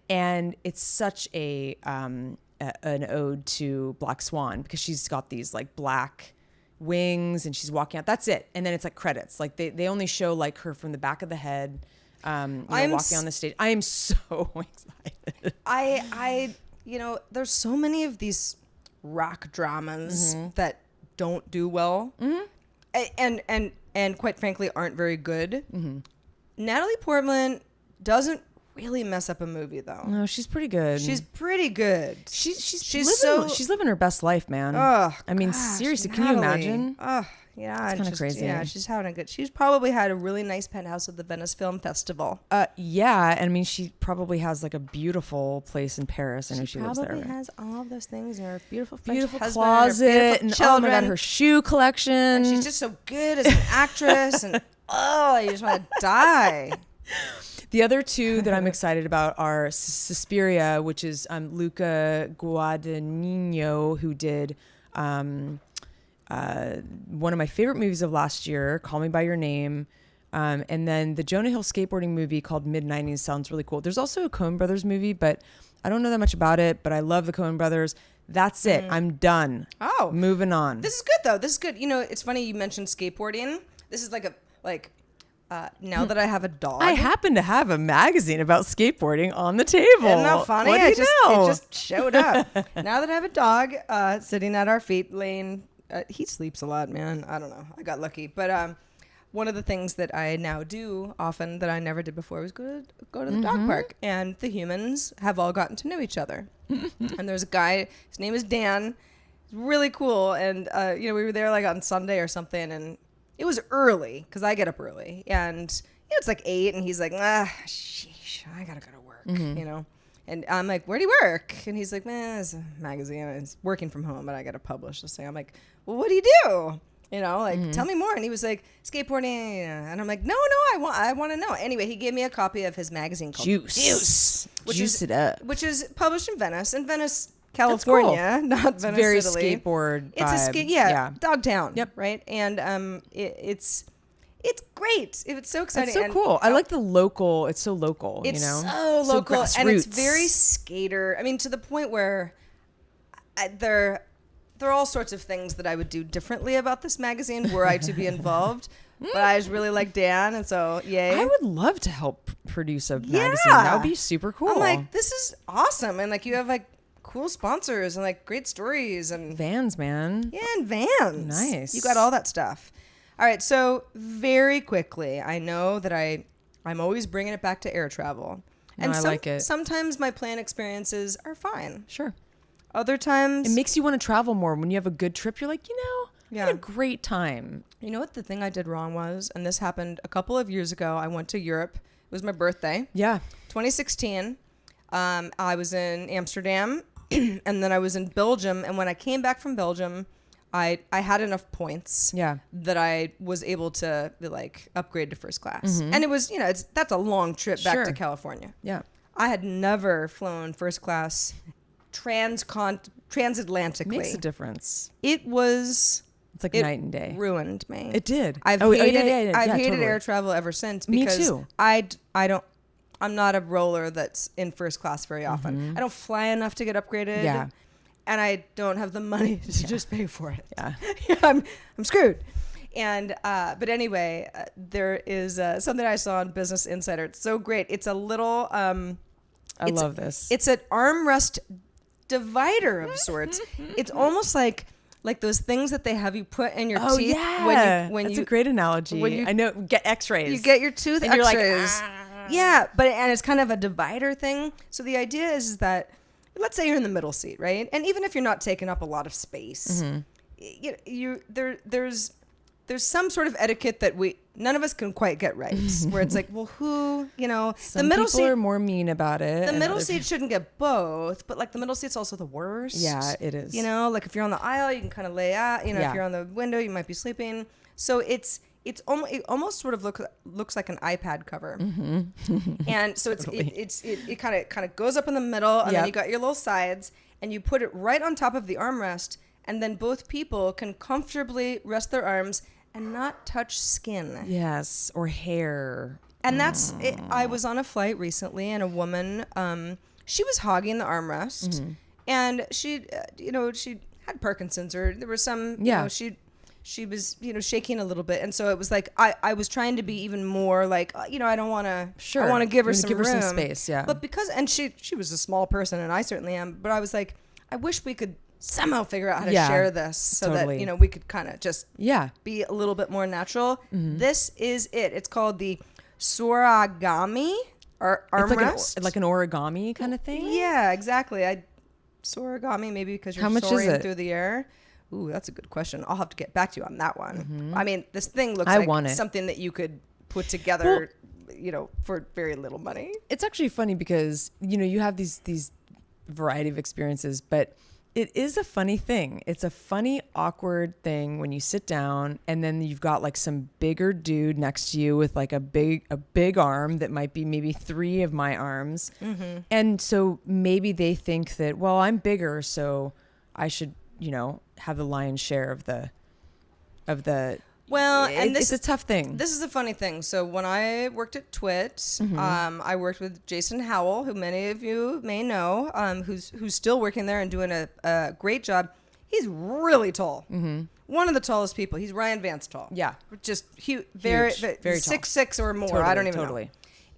and it's such an ode to Black Swan because she's got these like black wings and she's walking out. That's it. And then it's like credits. Like they only show like her from the back of the head, walking on the stage. I am so excited. I there's so many of these rock dramas that don't do well, and quite frankly aren't very good. Natalie Portman doesn't really mess up a movie though. No, she's pretty good. She's living her best life, man. Oh, I mean, seriously, Natalie, can you imagine? Oh, yeah, it's kind of crazy. Yeah, she's having a good. She's probably had a really nice penthouse at the Venice Film Festival. Yeah, and I mean, she probably has like a beautiful place in Paris. I know she lives there. She probably has all of those things in her beautiful closet, and beautiful children. Oh my God, her shoe collection. And she's just so good as an actress, and you just want to die. The other two that I'm excited about are Suspiria, which is Luca Guadagnino, who did one of my favorite movies of last year, Call Me By Your Name. And then the Jonah Hill skateboarding movie called Mid-90s sounds really cool. There's also a Coen Brothers movie, but I don't know that much about it, but I love the Coen Brothers. That's it. I'm done. Oh. Moving on. This is good, though. This is good. It's funny you mentioned skateboarding. This is now that I have a dog. I happen to have a magazine about skateboarding on the table. Isn't that funny? What do you know? It just showed up. Now that I have a dog sitting at our feet, laying, he sleeps a lot, man. I don't know. I got lucky. But one of the things that I now do often that I never did before was go to the dog park. And the humans have all gotten to know each other. And there's a guy, his name is Dan. really cool. And, we were there like on Sunday or something, and it was early because I get up early, and it's like 8, and he's like, sheesh, I gotta go to work, And I'm like, where do you work? And he's like, man, it's a magazine. It's working from home, but I got to publish this thing. I'm like, well, what do you do? Tell me more. And he was like, skateboarding. And I'm like, no, I want to know. Anyway, he gave me a copy of his magazine called Juice. Juice it up. Which is published in Venice. California, cool. not it's Venice, very Italy. Skateboard It's vibe. a Dogtown. Yep. Right? And it's great. It's so exciting. It's so cool. I like the local. It's so local. It's so local, so and it's very skater. I mean, to the point where there are all sorts of things that I would do differently about this magazine were I to be involved. But I just really like Dan, and so yay. I would love to help produce a magazine. That would be super cool. I'm like, this is awesome, and like you have like cool sponsors and like great stories and Vans, man. Yeah, and Vans. Nice. You got all that stuff. All right, so very quickly, I know that I'm always bringing it back to air travel. And I like it. Sometimes my plane experiences are fine. Sure. Other times... It makes you want to travel more. When you have a good trip, you're like, I had a great time. You know what the thing I did wrong was? And this happened a couple of years ago. I went to Europe. It was my birthday. Yeah. 2016. I was in Amsterdam, and then I was in Belgium. And when I came back from Belgium... I had enough points that I was able to like upgrade to first class. And it was, that's a long trip back to California. Yeah. I had never flown first class transatlantically. Makes a difference. It was... It's like night and day. Ruined me. It did. I've hated air travel ever since because me too. I'm not a roller that's in first class very often. I don't fly enough to get upgraded. Yeah. And I don't have the money to just pay for it. Yeah. I'm screwed. And but anyway, there is something I saw on Business Insider. It's so great. It's a little I love this. It's an armrest divider of sorts. It's almost like those things that they have you put in your teeth. Yeah. That's a great analogy. I know. Get X-rays. You get your tooth and X-rays. You're like, yeah, and it's kind of a divider thing. So the idea is that, let's say you're in the middle seat, right? And even if you're not taking up a lot of space, there's some sort of etiquette that none of us can quite get right. Where it's like, well, some the middle people seat are more mean about it. The middle seat shouldn't get both, but like the middle seat's also the worst. Yeah, it is. Like if you're on the aisle, you can kind of lay out. If you're on the window, you might be sleeping. So it almost sort of looks like an iPad cover, and so it kind of goes up in the middle, and then you got your little sides, and you put it right on top of the armrest, and then both people can comfortably rest their arms and not touch skin. Yes, or hair. And that's it. I was on a flight recently, and a woman, she was hogging the armrest, and she had Parkinson's, or there was some, she was, shaking a little bit. And so it was like, I was trying to be even more like, I don't want to, I want to give her some room. Some space, yeah. But and she was a small person, and I certainly am, but I was like, I wish we could somehow figure out how to share this so that, we could kind of just be a little bit more natural. This is it. It's called the Soragami or armrest. It's like an origami kind of thing? Yeah, exactly. Soragami, maybe because you're soaring through the air. Ooh, that's a good question. I'll have to get back to you on that one. I mean, this thing looks like something that you could put together, for very little money. It's actually funny because, you have these variety of experiences, but it is a funny thing. It's a funny, awkward thing when you sit down and then you've got like some bigger dude next to you with like a big arm that might be maybe 3 of my arms. And so maybe they think that, well, I'm bigger, so I should, have the lion's share of the Well, and it's a tough thing. This is a funny thing. So when I worked at TWiT, I worked with Jason Howell, who many of you may know, who's still working there and doing a great job. He's really tall. One of the tallest people. He's Ryan Vance tall. Yeah. Just huge, very tall. 6'6" or more. Totally, I don't even know.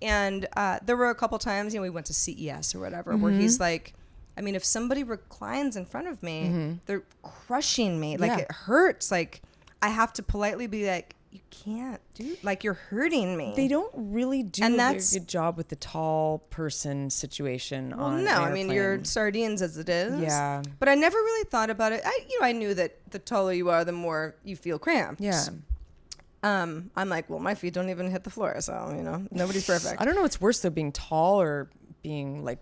And there were a couple times, we went to CES or whatever, where he's like, I mean, if somebody reclines in front of me, they're crushing me. Like, it hurts. Like, I have to politely be like, you can't do, like, you're hurting me. They don't really do a very good job with the tall person situation on an airplane. I mean, you're sardines as it is. Yeah. But I never really thought about it. I knew that the taller you are, the more you feel cramped. Yeah. I'm like, well, my feet don't even hit the floor, so, nobody's perfect. I don't know what's worse, though, being tall or being, like...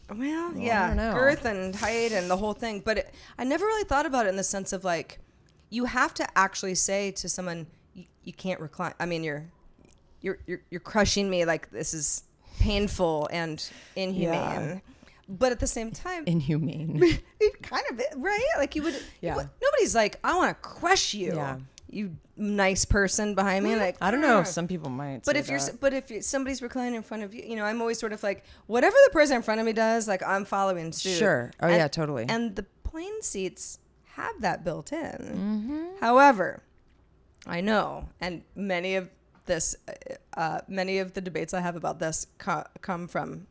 Well, yeah, I don't know. Girth and height and the whole thing. But I never really thought about it in the sense of, like, you have to actually say to someone... You can't recline. I mean, you're crushing me. Like, this is painful and inhumane. Yeah. But at the same time, inhumane. It kind of, right? Like you would. Nobody's like, I want to crush you. Yeah. You nice person behind me. Like, I don't know. Some people might. But if somebody's reclining in front of you, I'm always sort of like, whatever the person in front of me does, like, I'm following suit. Sure. Oh, yeah, totally. And the plane seats have that built in. Mm-hmm. However, I know, and many of the debates I have about this come from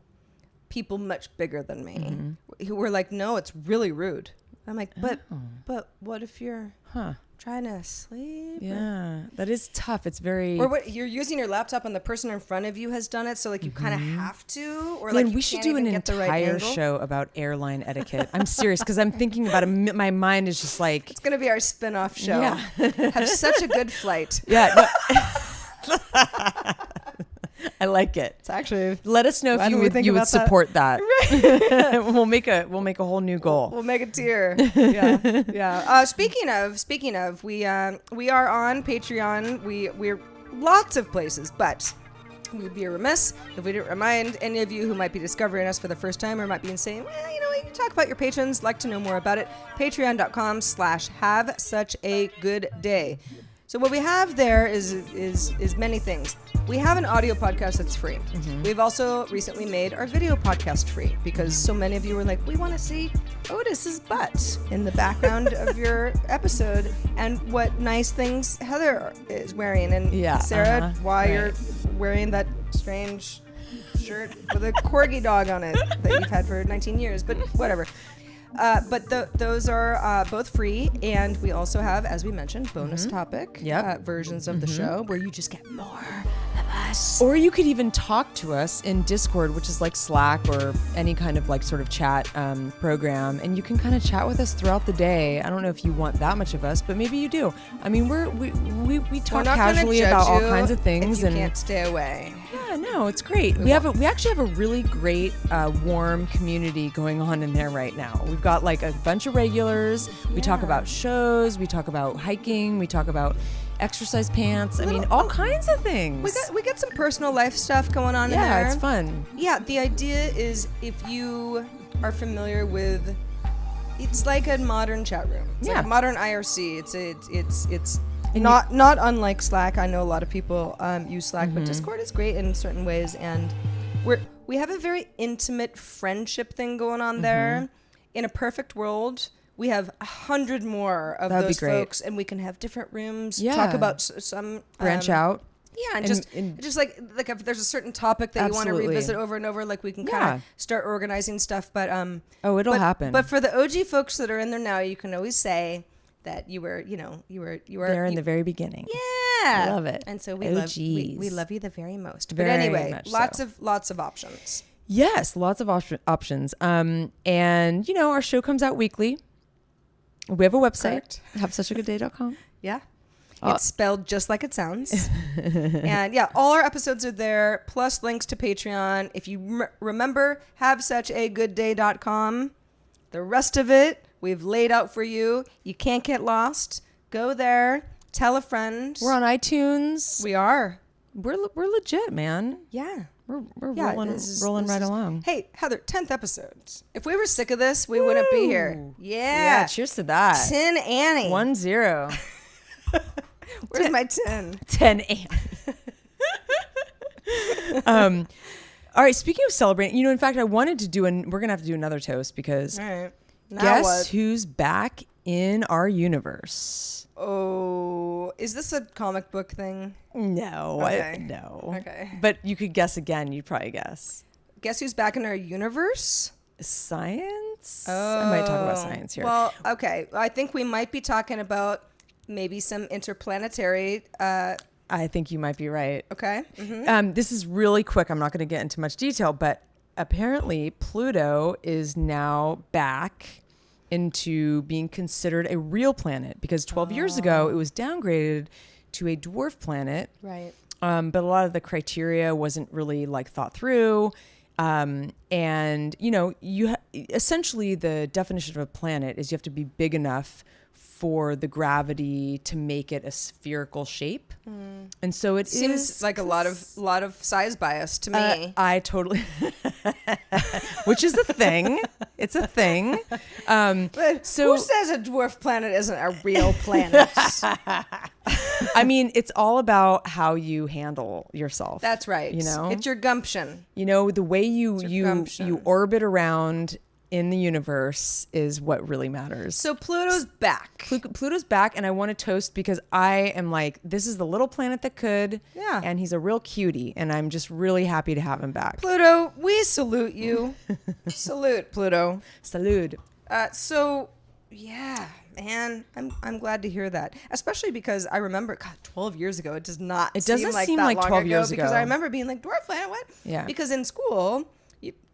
people much bigger than me, who were like, "No, it's really rude." I'm like, "But what if you're trying to sleep?" Yeah, that is tough. It's very. Or what, you're using your laptop and the person in front of you has done it, so like you kind of have to. Or like, we should do an entire show about airline etiquette. I'm serious, because I'm thinking about it. My mind is just like, it's gonna be our spin-off show. Yeah. Have such a good flight. Yeah. No. I like it. It's actually. Let us know if you would support that. Right. we'll make a whole new goal. We'll make a tier. Yeah, yeah. Speaking of, we are on Patreon. We're lots of places, but we'd be remiss if we didn't remind any of you who might be discovering us for the first time or might be saying, well, you talk about your patrons, like to know more about it. Patreon.com/HaveSuchAGoodDay. So what we have there is many things. We have an audio podcast that's free. Mm-hmm. We've also recently made our video podcast free because so many of you were like, we want to see Otis's butt in the background of your episode and what nice things Heather is wearing. And Sarah, why you're wearing that strange shirt with a corgi dog on it that you've had for 19 years, but whatever. But those are both free, and we also have, as we mentioned, bonus topic versions of the show where you just get more of us. Or you could even talk to us in Discord, which is like Slack or any kind of like sort of chat program, and you can kind of chat with us throughout the day. I don't know if you want that much of us, but maybe you do. I mean, we talk casually about all kinds of things, if you can't stay away. Yeah, no, it's great. We actually have a really great warm community going on in there right now. We've got like a bunch of regulars. We talk about shows. We talk about hiking. We talk about exercise pants. I mean, all kinds of things. We got some personal life stuff going on in there. Yeah, it's fun. Yeah, the idea is if you are familiar with, it's like a modern chat room. It's like a modern IRC. It's not unlike Slack. I know a lot of people use Slack, but Discord is great in certain ways, and we have a very intimate friendship thing going on there. In a perfect world, we have 100 more of those folks, and we can have different rooms. Talk about some branch out. Yeah, and just like if there's a certain topic that you want to revisit over and over, like we can kind of start organizing stuff. But it'll happen. But for the OG folks that are in there now, you can always say that you were there in the very beginning. Yeah, I love it. And so we love you the very most. But anyway, lots of options. Yes, lots of options. And our show comes out weekly. We have a website, HaveSuchAGoodDay.com. Yeah. It's spelled just like it sounds. And all our episodes are there, plus links to Patreon. If you remember, HaveSuchAGoodDay.com. The rest of it, we've laid out for you. You can't get lost. Go there. Tell a friend. We're on iTunes. We are. We're legit, man. Yeah. We're rolling right along. Hey, Heather, 10th episodes. If we were sick of this, we wouldn't be here. Yeah. Cheers to that. 10 Annie. 1-0. Where's my 10? 10 Annie. All right, speaking of celebrating, in fact, I wanted to we're going to have to do another toast because guess who's back in our universe? Oh, is this a comic book thing? No. Okay. No. Okay. But you could guess again. You'd probably guess. Guess who's back in our universe? Science? Oh. I might talk about science here. Well, okay. I think we might be talking about maybe some interplanetary. I think you might be right. Okay. This is really quick. I'm not going to get into much detail, but apparently Pluto is now back into being considered a real planet because 12 years ago it was downgraded to a dwarf planet. Right. But a lot of the criteria wasn't really like thought through. And essentially the definition of a planet is you have to be big enough for the gravity to make it a spherical shape. And so it seems like a lot of size bias to me. I totally, which is a thing. It's a thing. But who says a dwarf planet isn't a real planet? I mean, it's all about how you handle yourself. That's right. It's your gumption. The way you orbit around in the universe is what really matters. So Pluto's back. Pluto's back, and I want to toast because I am like, this is the little planet that could. Yeah. And he's a real cutie, and I'm just really happy to have him back. Pluto, we salute you. Salute, Pluto. Salute. So, yeah, man, I'm glad to hear that. Especially because I remember, 12 years ago, it doesn't seem like 12 years ago. Because I remember being like, dwarf planet, what? Yeah. Because in school,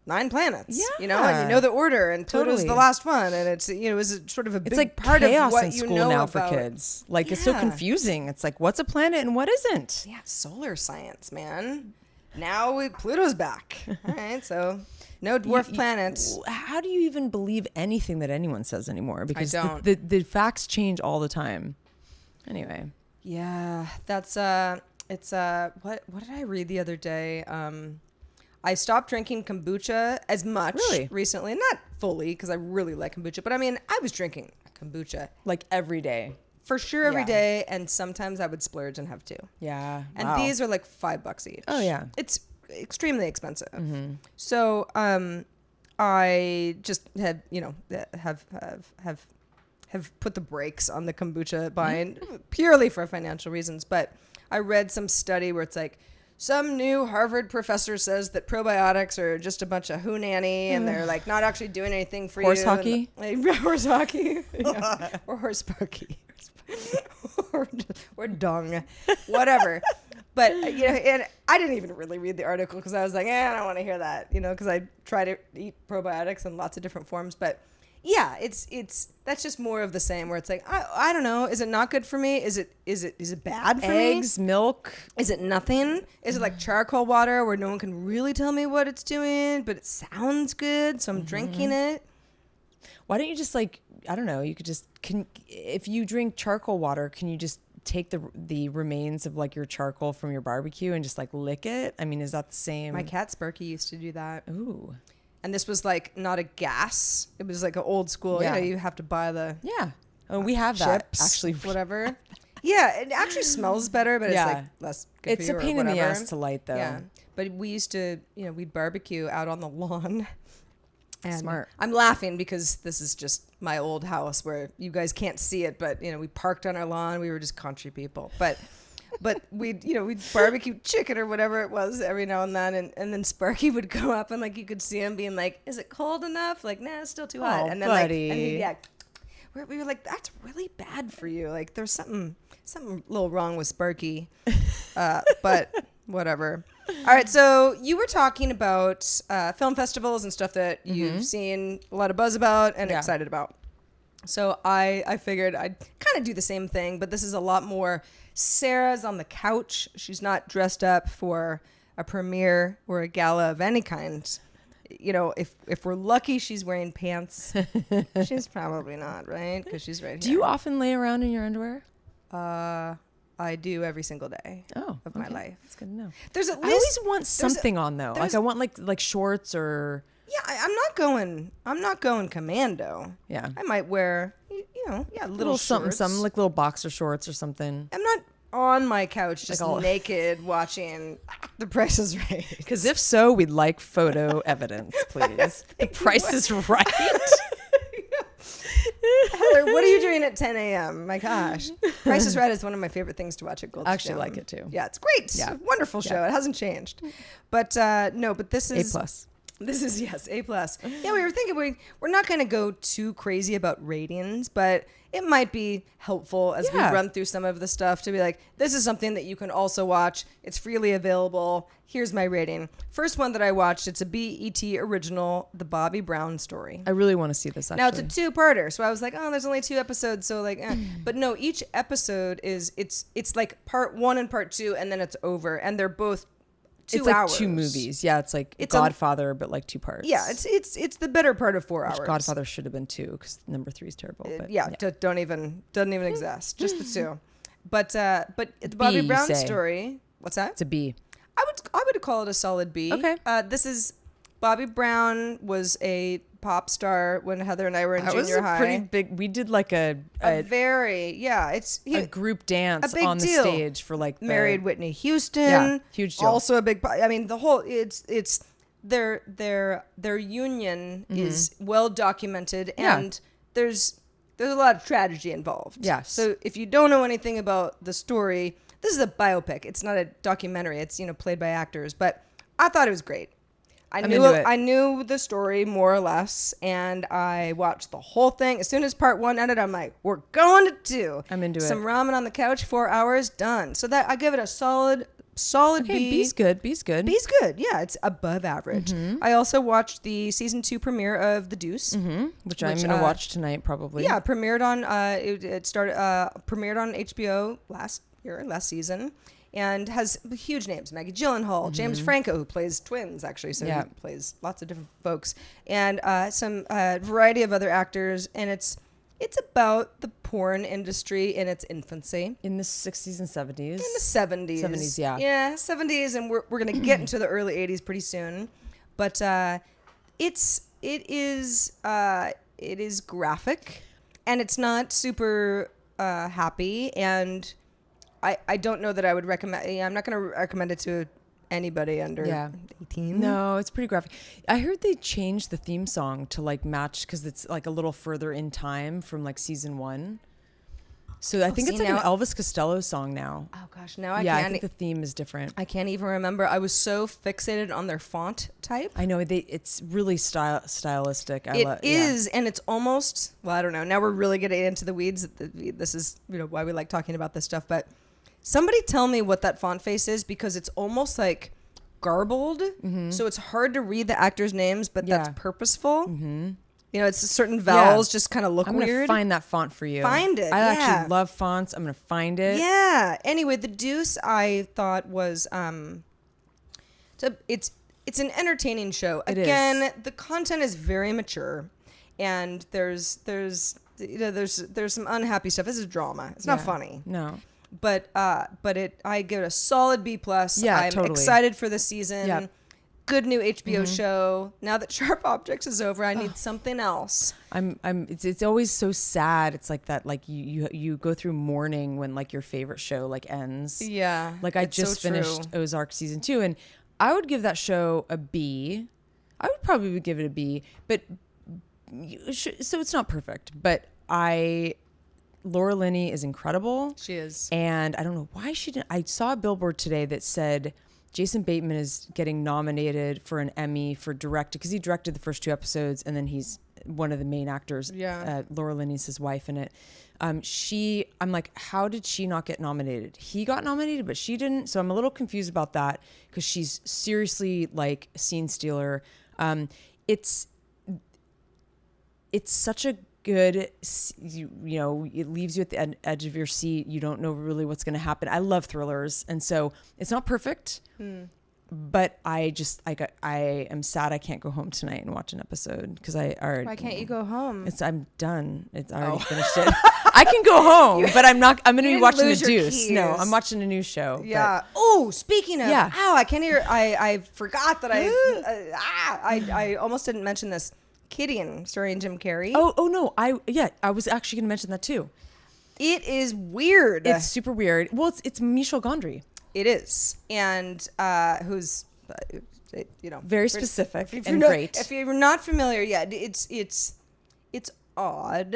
9 planets, Yeah. and you know the order, and Pluto's Totally. the last one, and it's it was a sort of a big It's like part chaos of what in you school know now about for kids. Like it's so Yeah. confusing. It's like what's a planet and what isn't. Yeah, solar science, man. Now Pluto's back. All right, so no dwarf planets. How do you even believe anything that anyone says anymore? Because don't. the facts change all the time. Anyway. Yeah, that's it's what did I read the other day? I stopped drinking kombucha as much recently, not fully because I really like kombucha, but I mean, I was drinking kombucha Like every day. for sure every Yeah. day, and sometimes I would splurge and have 2. Yeah. And wow. these are like $5 each. Oh, yeah. It's extremely expensive. So I just have have put the brakes on the kombucha buying purely for financial reasons. But I read some study where it's like some new Harvard professor says that probiotics are just a bunch of hoonanny and they're like not actually doing anything for Horse you. hockey? Horse hockey. Yeah. Or horse pokey. or dung. Whatever. But, and I didn't even really read the article because I was like, I don't want to hear that, because I try to eat probiotics in lots of different forms. But yeah, that's just more of the same where it's like, I don't know. Is it not good for me? Is it bad for me? Eggs, milk. Is it nothing? Is it like charcoal water where no one can really tell me what it's doing, but it sounds good, so I'm drinking it? Why don't you just like, I don't know, you could just, if you drink charcoal water, can you just take the remains of like your charcoal from your barbecue and just like lick it? I mean, is that the same? My cat Sparky used to do that. Ooh. And this was like not a gas. It was like an old school. Yeah. You have to buy the Yeah. Oh, we have that chips, actually. whatever. Yeah, it actually smells better, but it's like less good It's for a you pain or in the whatever. ass to light though. Yeah, but we used to, we'd barbecue out on the lawn. And Smart. I'm laughing because this is just my old house where you guys can't see it, but we parked on our lawn. We were just country people, but we'd barbecue chicken or whatever it was every now and then, and then Sparky would go up and like you could see him being like, "Is it cold enough?" Like, "Nah, it's still too hot." Oh, and then buddy. we were like, "That's really bad for you." Like, there's something little wrong with Sparky, but whatever. All right, so you were talking about film festivals and stuff that you've seen a lot of buzz about and excited about. So I figured I'd kind of do the same thing, but this is a lot more Sarah's on the couch. She's not dressed up for a premiere or a gala of any kind. If we're lucky, she's wearing pants. She's probably not, right? Because she's right here. Do you often lay around in your underwear? I do every single day of my life. That's good to know. There's at I least always want something on though. Like I want like shorts or I'm not going commando. Yeah. I might wear little something, shorts. like little boxer shorts or something. I'm not on my couch just all- naked watching The Price is Right. Because if so, we'd like photo evidence, please. The Price is Right. Heather, what are you doing at 10 a.m.? My gosh. Price is Right is one of my favorite things to watch at Goldstone. I actually like it too. Yeah, it's great. Yeah. It's a wonderful show. It hasn't changed. But but this is A+. This is, yes, A+. Yeah, we were thinking we're not going to go too crazy about ratings, but it might be helpful as we run through some of the stuff to be like, this is something that you can also watch. It's freely available. Here's my rating. First one that I watched, it's a BET original, The Bobby Brown Story. I really want to see this, actually. Now, it's a two-parter, so I was like, oh, there's only 2 episodes, so like, But no, each episode is, it's like part 1 and part 2, and then it's over, and they're both 2 hours. It's like 2 movies. Yeah, it's like Godfather, but like 2 parts. Yeah, it's the better part of 4 hours. Godfather should have been 2 because number 3 is terrible. But doesn't even exist. Just the 2. But the Bobby Brown story. What's that? It's a B. I would call it a solid B. Okay. This is Bobby Brown was a pop star when Heather and I were in junior high. Pretty big. We did like a group dance on the stage for like married Whitney Houston. Yeah, huge deal. Also a big. I mean, the whole it's their union is well documented, and there's a lot of tragedy involved. Yes. So if you don't know anything about the story, this is a biopic. It's not a documentary. It's played by actors, but I thought it was great. I knew the story more or less, and I watched the whole thing. As soon as part 1 ended, I'm like, we're going to 2. I'm into Some ramen on the couch, 4 hours, done. So that I give it a solid B. B's good. B's good. B's good. Yeah, it's above average. I also watched the season 2 premiere of The Deuce, which I'm gonna watch tonight probably. Yeah, premiered on premiered on HBO last season. And has huge names: Maggie Gyllenhaal, James Franco, who plays twins, actually, so he plays lots of different folks, and some variety of other actors. And it's about the porn industry in its infancy in the 60s and 70s. In the 70s. 70s, yeah. Yeah, 70s, and we're gonna get into the early 80s pretty soon. But it is graphic, and it's not super happy, and I don't know that I would recommend. I'm not going to recommend it to anybody under 18. No, it's pretty graphic. I heard they changed the theme song to like match because it's like a little further in time from like season 1. So I think it's like an Elvis Costello song now. Oh gosh, now I think the theme is different. I can't even remember. I was so fixated on their font type. I know it's really stylistic. It is, and it's almost. Well, I don't know. Now we're really getting into the weeds. This is why we like talking about this stuff, but. Somebody tell me what that font face is, because it's almost like garbled. So it's hard to read the actors' names, but that's purposeful. It's certain vowels just kind of look weird. I'm going to find that font for you. Find it. I actually love fonts. I'm going to find it. Yeah. Anyway, The Deuce I thought was it's an entertaining show. Again, the content is very mature, and there's some unhappy stuff. This is drama. It's not funny. No. But I give it a solid B+. Yeah, I'm excited for this season. Yeah. Good new HBO show. Now that Sharp Objects is over, I need something else. It's always so sad. It's like that, like you go through mourning when like your favorite show like ends. Yeah. Like I just finished Ozark season 2, and I would give that show a B. I would probably give it a B, but so it's not perfect, but Laura Linney is incredible. She is. And I don't know why she didn't. I saw a billboard today that said Jason Bateman is getting nominated for an Emmy for directing, because he directed the first 2 episodes, and then he's one of the main actors. Yeah. Laura Linney's his wife in it. I'm like, how did she not get nominated? He got nominated, but she didn't. So I'm a little confused about that, because she's seriously like a scene stealer. It's such a good, it leaves you at the edge of your seat. You don't know really what's going to happen. I love thrillers, and so it's not perfect, but I am sad I can't go home tonight and watch an episode, because Why can't you go home? I'm done. It's already finished it. I can go home, but I'm going to be watching The Deuce. Keys. No, I'm watching a new show. Yeah. Oh, speaking of, I can't hear. I forgot that I almost didn't mention this. Gideon, starring Jim Carrey. Oh no, I was actually going to mention that too. It is weird. It's super weird. Well, it's Michel Gondry. It is, and who's very specific and great. If you're not familiar, it's odd.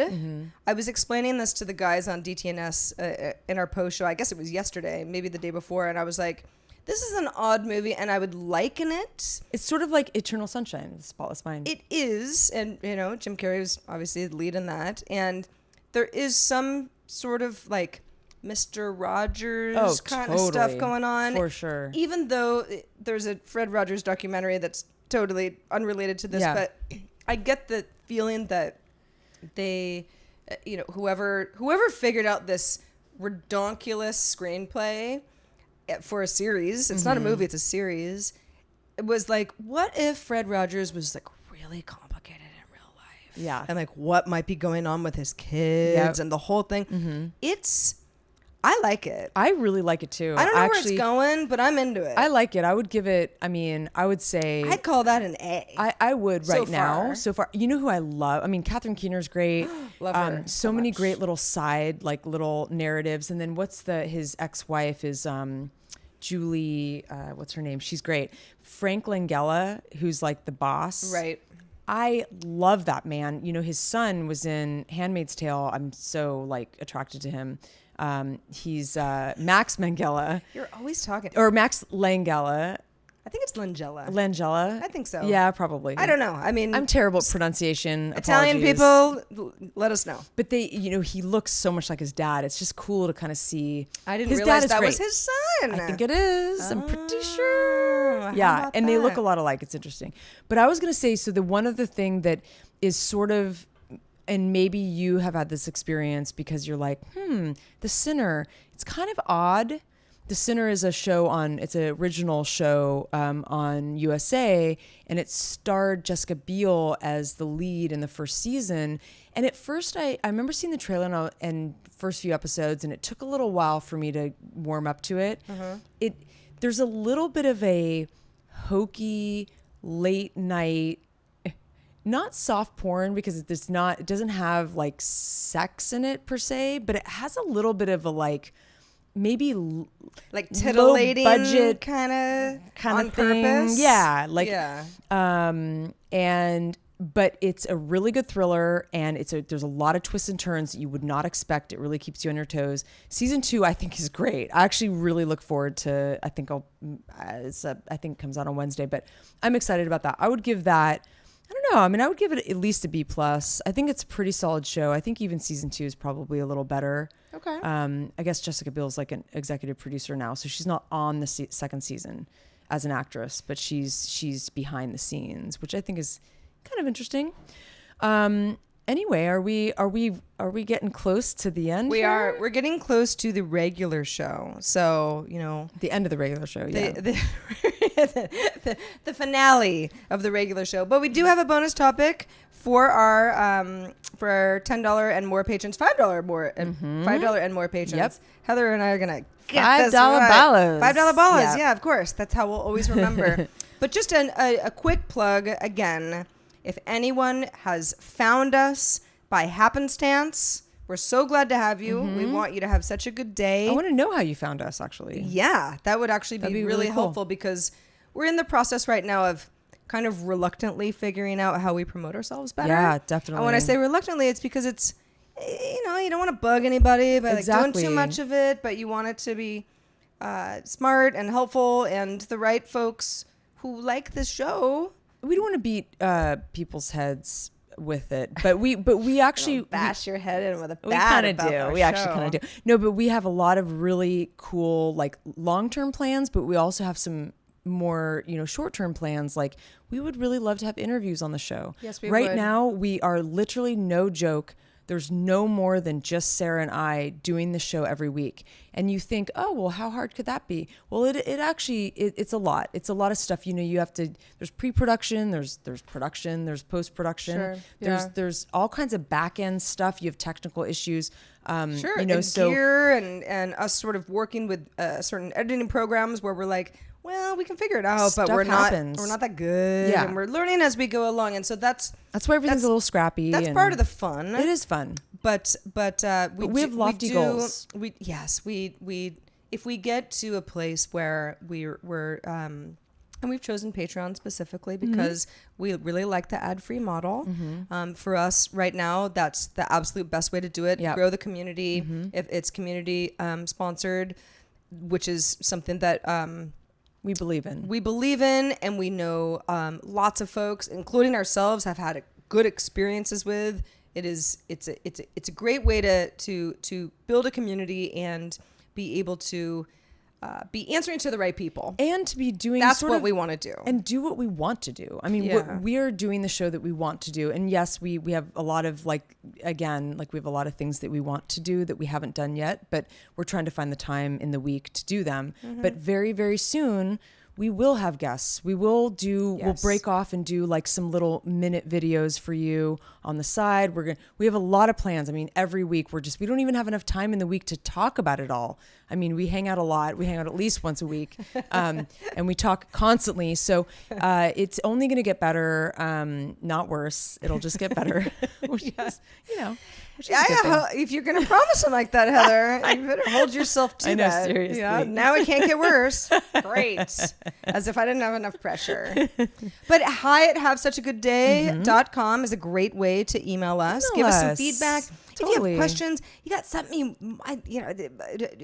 I was explaining this to the guys on DTNS in our post show. I guess it was yesterday, maybe the day before, and I was like, this is an odd movie, and I would liken it. It's sort of like Eternal Sunshine, The Spotless Mind. It is, and Jim Carrey was obviously the lead in that, and there is some sort of like Mr. Rogers kind of stuff going on. For sure. Even though there's a Fred Rogers documentary that's totally unrelated to this, but I get the feeling that they, whoever figured out this redonkulous screenplay for a series, it's not a movie, it's a series, it was like, what if Fred Rogers was like really complicated in real life? Yeah. And like what might be going on with his kids and the whole thing. I like it. I really like it too. I don't know where it's going, but I'm into it. I like it. I would give it, I would say... I'd call that an A. I would right now. So far. You know who I love? Catherine Keener's great. Love her so many great little side, like little narratives. And then his ex-wife is Julie, what's her name? She's great. Frank Langella, who's like the boss. Right. I love that man. His son was in Handmaid's Tale. I'm so like attracted to him. He's Max Langella. You're always talking. Or Max Langella. I think it's Langella. Langella? I think so. Yeah, probably. I don't know. I'm terrible at pronunciation. Italian Apologies. people, let us know. But he looks so much like his dad. It's just cool to kind of see. I didn't realize that was his son. I think it is. I'm pretty sure. Yeah, and they look a lot alike. It's interesting. But I was going to say, so one other thing that is sort of, and maybe you have had this experience because you're like, The Sinner, it's kind of odd. The Sinner is it's an original show on USA, and it starred Jessica Biel as the lead in the first season. And at first, I remember seeing the trailer and first few episodes, and it took a little while for me to warm up to it. There's a little bit of a hokey, late night, not soft porn because it doesn't have like sex in it per se, but it has a little bit of a like maybe like titillating budget kind of thing. Purpose. Yeah, like but it's a really good thriller, and there's a lot of twists and turns that you would not expect. It really keeps you on your toes. Season 2, I think, is great. I actually really look forward to. I think it comes out on Wednesday, but I'm excited about that. I would give that. I don't know. I would give it at least a B+. I think it's a pretty solid show. I think even season 2 is probably a little better. Okay. I guess Jessica Biel's like an executive producer now, so she's not on the second season as an actress, but she's behind the scenes, which I think is kind of interesting. Anyway, are we getting close to the end? We're getting close to the regular show. So, the end of the regular show, yeah. The finale of the regular show. But we do have a bonus topic for our $10 and more patrons, $5 more and $5 and more patrons. Yep. Heather and I are gonna get $5 this right. ballas. $5 ballas. Yeah, of course. That's how we'll always remember. But just a quick plug again. If anyone has found us by happenstance, we're so glad to have you. We want you to have such a good day. I want to know how you found us, actually. Yeah, that would actually be really cool. Helpful because we're in the process right now of kind of reluctantly figuring out how we promote ourselves better. Yeah, definitely. And when I say reluctantly, it's because it's, you don't want to bug anybody by like doing too much of it, but you want it to be smart and helpful and the right folks who like this show. We don't want to beat people's heads with it, but we actually bash your head in with a bat. We kind of do. We actually kind of do. No, but we have a lot of really cool like long-term plans, but we also have some more short-term plans. Like we would really love to have interviews on the show. Yes, we right would. now we are literally, no joke, there's no more than just Sarah and I doing the show every week. And you think, oh, well, how hard could that be? Well, it actually, it's a lot. It's a lot of stuff. You have to, there's pre-production, there's production, there's post-production. Sure. Yeah. There's all kinds of back-end stuff. You have technical issues. Sure. And gear and us sort of working with certain editing programs where we're like, well, we can figure it out, but we're not that good. Yeah. And we're learning as we go along. And so that's why everything's a little scrappy. That's part of the fun. It is fun. But we have lofty goals. If we get to a place where we're and we've chosen Patreon specifically because we really like the ad-free model. For us right now, that's the absolute best way to do it. Yep. Grow the community. If it's community sponsored, which is something that we believe in. We believe in, and we know lots of folks, including ourselves, have had good experiences with. It's a great way to build a community and be able to be answering to the right people, and to be doing that's what we want to do, and do what we want to do. I mean, we're doing the show that we want to do, and yes, we have a lot of we have a lot of things that we want to do that we haven't done yet, but we're trying to find the time in the week to do them. But very, very soon we will have guests. We'll break off and do like some little minute videos for you on the side. We have a lot of plans. I mean, every week we don't even have enough time in the week to talk about it all. I mean, we hang out a lot. We hang out at least once a week, and we talk constantly. So it's only going to get better, not worse. It'll just get better, which is, if you're going to promise them like that, Heather, you better hold yourself to that. Seriously. Now it can't get worse. Great. As if I didn't have enough pressure. But hi at havesuchagoodday.com is a great way to email us. Give us some feedback. Totally. If you have questions, you got something,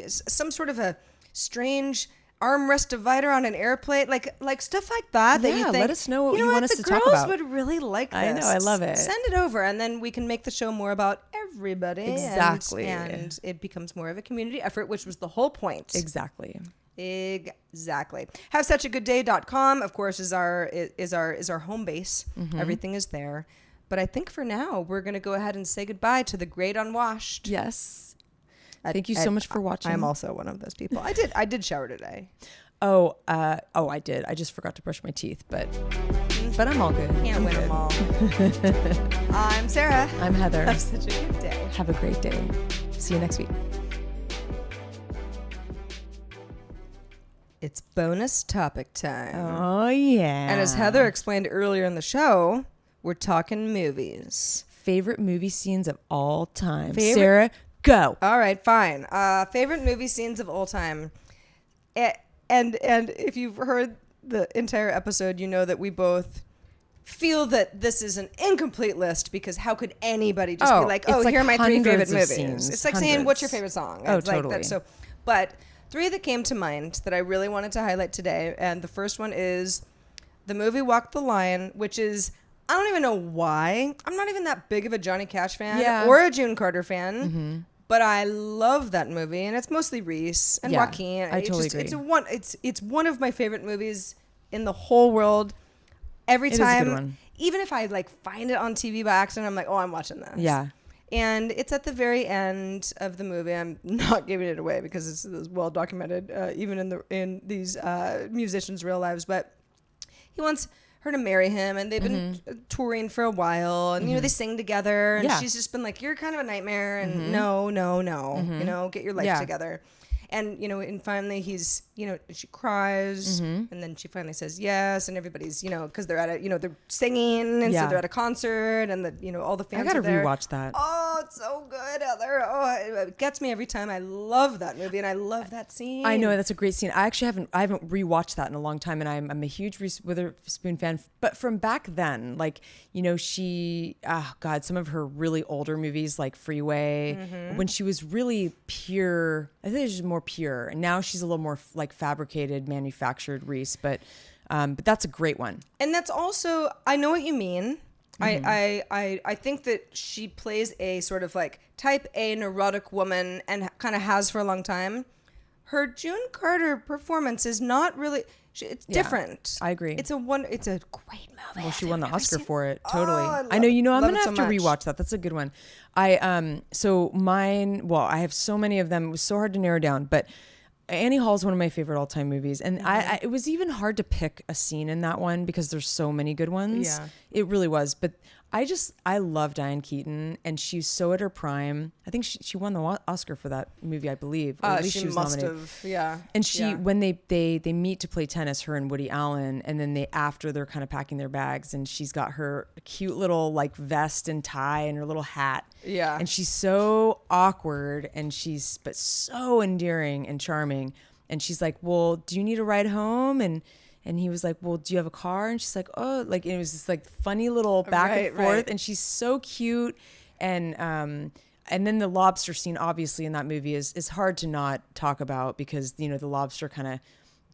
some sort of a strange armrest divider on an airplane, like stuff like that. That you think, let us know what you want us to talk The about. girls would really like this. I know, I love it. Send it over, and then we can make the show more about everybody. Exactly. And it becomes more of a community effort, which was the whole point. Exactly. HaveSuchAGoodDay.com, of course, is our home base. Everything is there. But I think for now, we're going to go ahead and say goodbye to the great unwashed. Yes. Thank you so much for watching. I'm also one of those people. I did shower today. I did. I just forgot to brush my teeth, but I'm all good. Can't win them all. I'm Sarah. I'm Heather. Have such a good day. Have a great day. See you next week. It's bonus topic time. Oh, yeah. And as Heather explained earlier in the show, we're talking movies. Favorite movie scenes of all time. Sarah, go. All right, fine. Favorite movie scenes of all time. And if you've heard the entire episode, you know that we both feel that this is an incomplete list, because how could anybody just be like, here are my 3 favorite movies. Scenes, it's like saying, what's your favorite song? Oh, it's totally. Like that. But 3 that came to mind that I really wanted to highlight today, and the first one is the movie Walk the Line, which is, I don't even know why. I'm not even that big of a Johnny Cash fan or a June Carter fan, but I love that movie, and it's mostly Reese and Joaquin. I totally agree. It's one of my favorite movies in the whole world. Every time, is a good one. Even if I find it on TV by accident, I'm like, oh, I'm watching this. Yeah. And it's at the very end of the movie. I'm not giving it away because it's well documented, even in these musicians' real lives. But he wants her to marry him, and they've been touring for a while, and they sing together, and she's just been like, you're kind of a nightmare, and no, get your life together. And and finally he's she cries, and then she finally says yes, and everybody's because they're at they're singing, and so they're at a concert, and all the fans. I gotta are there. rewatch that. Oh, it's so good, Heather. Oh, it gets me every time. I love that movie, and I love that scene. I know, that's a great scene. I haven't rewatched that in a long time, and I'm a huge Reese Witherspoon fan. But from back then, she, some of her really older movies like Freeway, when she was really pure. I think she's more pure, and now she's a little more fabricated, manufactured Reese. But that's a great one. And that's also, I know what you mean. I think that she plays a sort of type A neurotic woman, and kind of has for a long time. Her June Carter performance is not really. It's different. I agree. It's a great movie. Well, she won the Oscar for it. Totally. I know. I'm gonna have to rewatch that. That's a good one. So mine. Well, I have so many of them. It was so hard to narrow down, but Annie Hall is one of my favorite all-time movies, and it was even hard to pick a scene in that one because there's so many good ones. Yeah, it really was. But I love Diane Keaton, and she's so at her prime. I think she won the Oscar for that movie, I believe. Or at least she was must nominated. Have, yeah. And when they meet to play tennis, her and Woody Allen, and then they're kind of packing their bags, and she's got her cute little vest and tie and her little hat. Yeah. And she's so awkward, and but so endearing and charming. And she's like, well, do you need a ride home? And he was like, well, do you have a car? And she's like, oh, and it was this funny little back and forth. Right. And she's so cute. And then the lobster scene, obviously, in that movie is hard to not talk about, because, the lobster kind of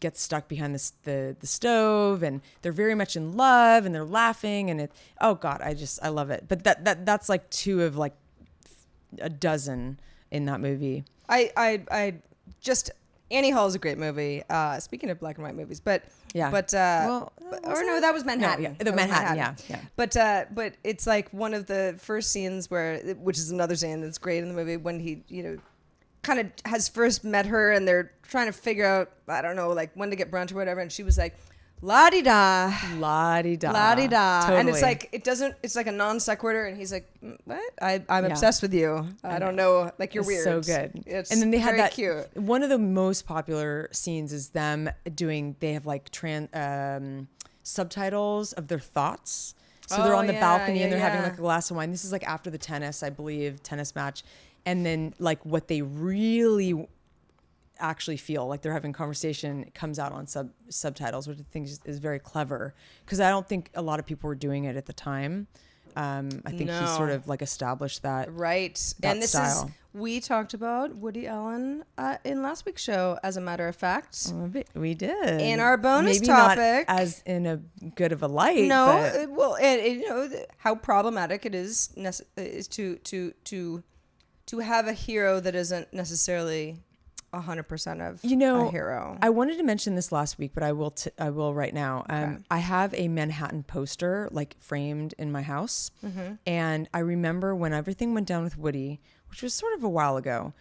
gets stuck behind the stove, and they're very much in love, and they're laughing, and oh God, I love it. But that's like 2 of like a dozen in that movie. I just Annie Hall is a great movie. Speaking of black and white movies, but yeah, but that was Manhattan. No, yeah, the Manhattan. Yeah. But it's like one of the first scenes which is another scene that's great in the movie, when he kind of has first met her, and they're trying to figure out, I don't know, like when to get brunch or whatever, and she was like, la-di-da, la-di-da, la-di-da. totally. And it's like, it's like a non sequitur, and he's like, what? I'm obsessed with you. I don't know, like, you're weird. So good. And then they had that cute. One of the most popular scenes is them they have like subtitles of their thoughts. So they're on the balcony and they're having like a glass of wine. This is like after the tennis match. And then like what they really actually feel like they're having conversation comes out on subtitles, which I think is very clever, because I don't think a lot of people were doing it at the time. I think he sort of like established that and this style. We talked about Woody Allen in last week's show, as a matter of fact. We did in our bonus Maybe topic, not as in a good of a light. No, well, and how problematic it is to have a hero that isn't necessarily 100% of a hero. I wanted to mention this last week, but I will right now. Okay. I have a Manhattan poster like framed in my house. Mm-hmm. And I remember when everything went down with Woody, which was sort of a while ago,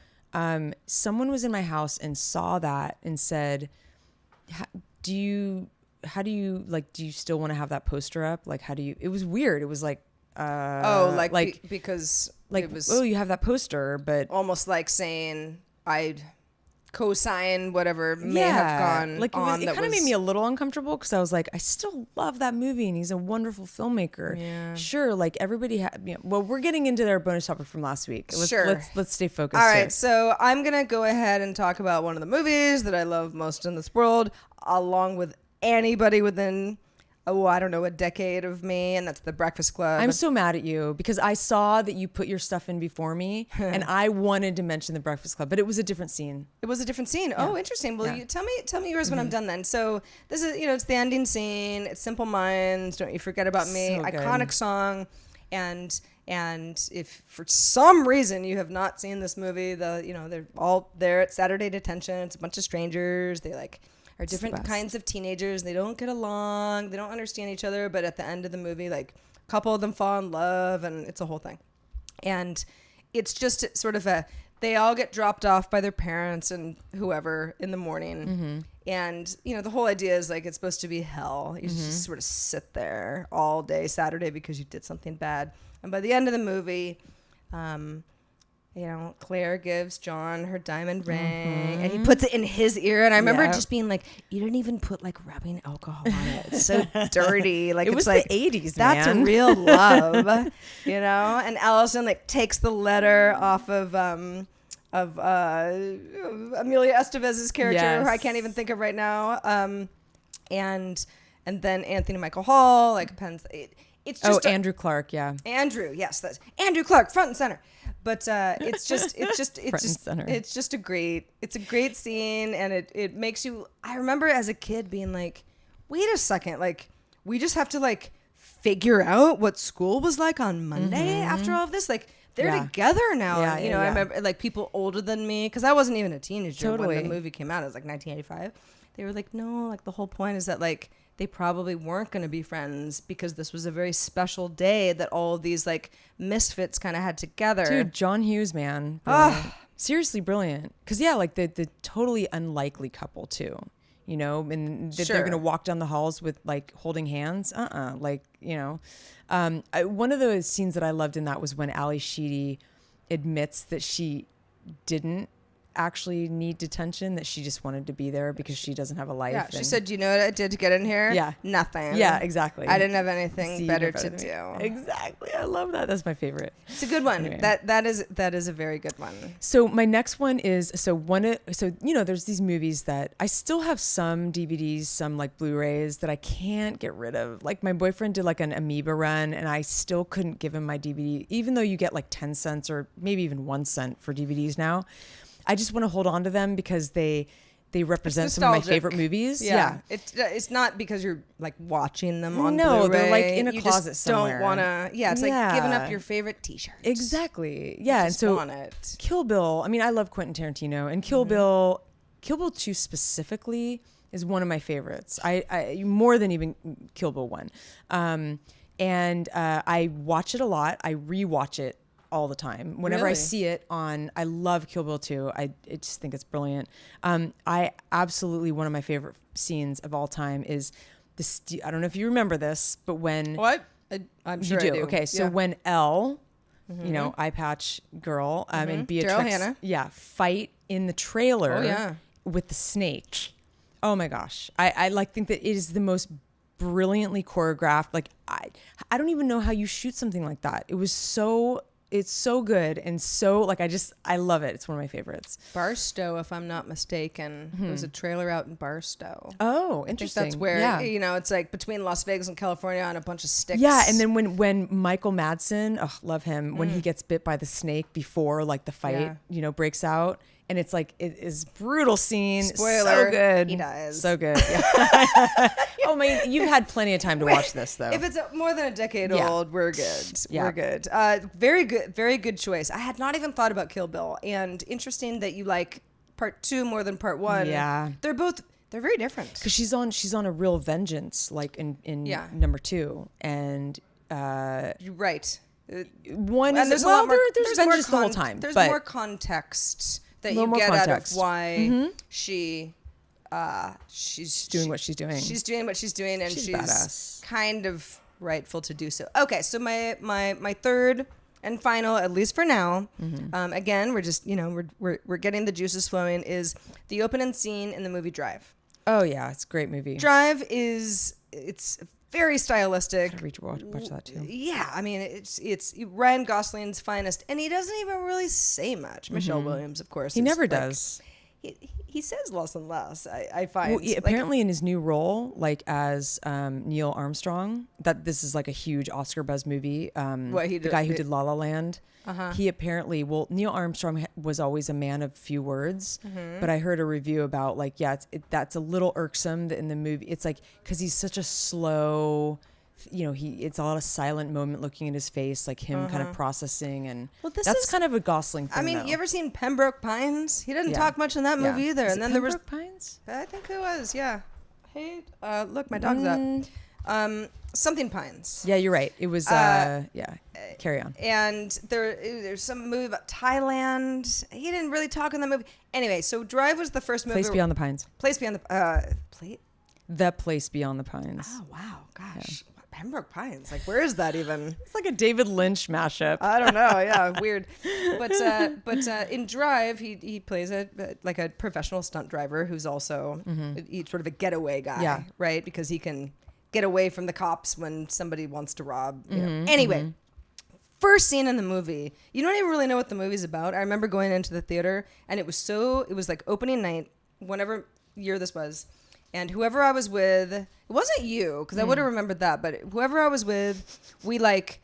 someone was in my house and saw that and said, do you still want to have that poster up? Like, it was weird. It was like, because like, it was, you have that poster, but almost like saying I'd co-sign whatever may have gone like on. It kind of made me a little uncomfortable, because I was like, I still love that movie and he's a wonderful filmmaker. Yeah. Sure, like everybody well, we're getting into their bonus topic from last week. Let's stay focused. All right, so I'm gonna go ahead and talk about one of the movies that I love most in this world, along with anybody within a decade of me, and that's The Breakfast Club. I'm so mad at you, because I saw that you put your stuff in before me, and I wanted to mention The Breakfast Club, but it was a different scene. It was a different scene. Yeah. Oh, interesting. Well, you tell me yours when I'm done then. So this is, it's the ending scene. It's Simple Minds, Don't You Forget About Me, iconic song, and if for some reason you have not seen this movie, they're all there at Saturday detention. It's a bunch of strangers. They are different kinds of teenagers. They don't get along. They don't understand each other. But at the end of the movie, like, a couple of them fall in love, and it's a whole thing. And it's just sort of they all get dropped off by their parents and whoever in the morning. Mm-hmm. And, the whole idea is like, it's supposed to be hell. You just sort of sit there all day Saturday because you did something bad. And by the end of the movie, Claire gives John her diamond ring, and he puts it in his ear. And I remember it just being like, you didn't even put like rubbing alcohol on it. It's so dirty. Like, it was like the 80s, that's man. Real love, And Allison like takes the letter off of Amelia Estevez's character, who I can't even think of right now. And then Anthony Michael Hall like pens it. It's just Andrew Clark, yeah. Andrew, yes, that's Andrew Clark, front and center. But it's a great scene, and it makes you. I remember as a kid being like, wait a second, like, we just have to like figure out what school was like on Monday after all of this. Like, they're together now. I remember like people older than me, because I wasn't even a teenager when the movie came out. It was like 1985. They were like, no, like the whole point is that like, they probably weren't going to be friends, because this was a very special day that all of these like misfits kind of had together. Dude, John Hughes, man. Seriously brilliant. Because like the totally unlikely couple too, and that they're going to walk down the halls with like holding hands. One of the scenes that I loved in that was when Ali Sheedy admits that she didn't actually need detention, that she just wanted to be there because she doesn't have a life. Yeah, she said, do you know what I did to get in here? Yeah. Nothing. Yeah, exactly. I didn't have anything better to do. Exactly. I love that. That's my favorite. It's a good one. Anyway. That is a very good one. So my next one is, there's these movies that I still have some DVDs, some like Blu-rays that I can't get rid of. Like, my boyfriend did like an Amoeba run, and I still couldn't give him my DVD, even though you get like 10 cents or maybe even 1 cent for DVDs now. I just want to hold on to them because they they represent some of my favorite movies. Yeah. It's not because you're like watching them on No, Blu-ray. they're like in a closet just somewhere. Don't want to. Yeah, it's like giving up your favorite T-shirt. Exactly. Yeah, and so want it. Kill Bill. I mean, I love Quentin Tarantino, and Kill Bill 2 specifically is one of my favorites. I more than even Kill Bill 1. And I watch it a lot. I rewatch it all the time. Whenever I see it on, I love Kill Bill 2. I just think it's brilliant. I absolutely, one of my favorite scenes of all time is I don't know if you remember this, but when what I'm sure you do. I do. Okay, so when Elle, you know, eye patch girl, and Beatrix, fight in the trailer with the snake. Oh my gosh, I like think that it is the most brilliantly choreographed. Like I don't even know how you shoot something like that. It's so good and so like I love it. It's one of my favorites. Barstow, if I'm not mistaken, there was a trailer out in Barstow. Oh, interesting. That's where you know it's like between Las Vegas and California on a bunch of sticks. Yeah, and then when Michael Madsen, love him, when he gets bit by the snake before like the fight, you know, breaks out. And it's like, it is brutal scene. Spoiler. So good. He dies. So good. Yeah. Oh man, you've had plenty of time to watch this though. If it's more than a decade old, we're good. Yeah. We're good. Very good choice. I had not even thought about Kill Bill. And interesting that you like part 2 more than part 1. Yeah. They're very different. Because she's on a real vengeance, like in number 2. And you're right. One and is there's vengeance the whole time. There's but more context that you get out of why she's doing what she's doing. She's doing what she's doing, and she's badass. Kind of rightful to do so. Okay, so my third and final, at least for now, again, we're just we're getting the juices flowing. Is the opening scene in the movie Drive? Oh yeah, it's a great movie. Drive it's very stylistic. I gotta watch that too. Yeah, I mean it's Ryan Gosling's finest, and he doesn't even really say much. Michelle Williams, of course, he never does. He says less and less. I find. Well, apparently in his new role, like as Neil Armstrong, that this is like a huge Oscar buzz movie. The guy who did La La Land. He apparently, Neil Armstrong was always a man of few words, but I heard a review about like, that's a little irksome in the movie. It's like, cause he's such a slow, it's a lot of silent moment looking at his face, like him kind of processing. And that's kind of a Gosling thing. I mean, you ever seen Pembroke Pines? He didn't talk much in that movie either. And then there was Pines? I think it was, yeah. Hey, look, my dog's up. Something Pines. Yeah, you're right. It was, carry on. And there's some movie about Thailand. He didn't really talk in that movie. Anyway, so Drive was the first movie. Place Beyond the Pines. Place Beyond the The Place Beyond the Pines. Oh, wow. Gosh. Yeah. Pembroke Pines. Like, where is that even? It's like a David Lynch mashup. I don't know. Yeah, weird. But in Drive, he plays a professional stunt driver who's also he's sort of a getaway guy, right? Because he can get away from the cops when somebody wants to rob. Anyway, first scene in the movie, you don't even really know what the movie's about. I remember going into the theater, and it was like opening night, whatever year this was. And whoever I was with, it wasn't you, because I would have remembered that, but whoever I was with, we like,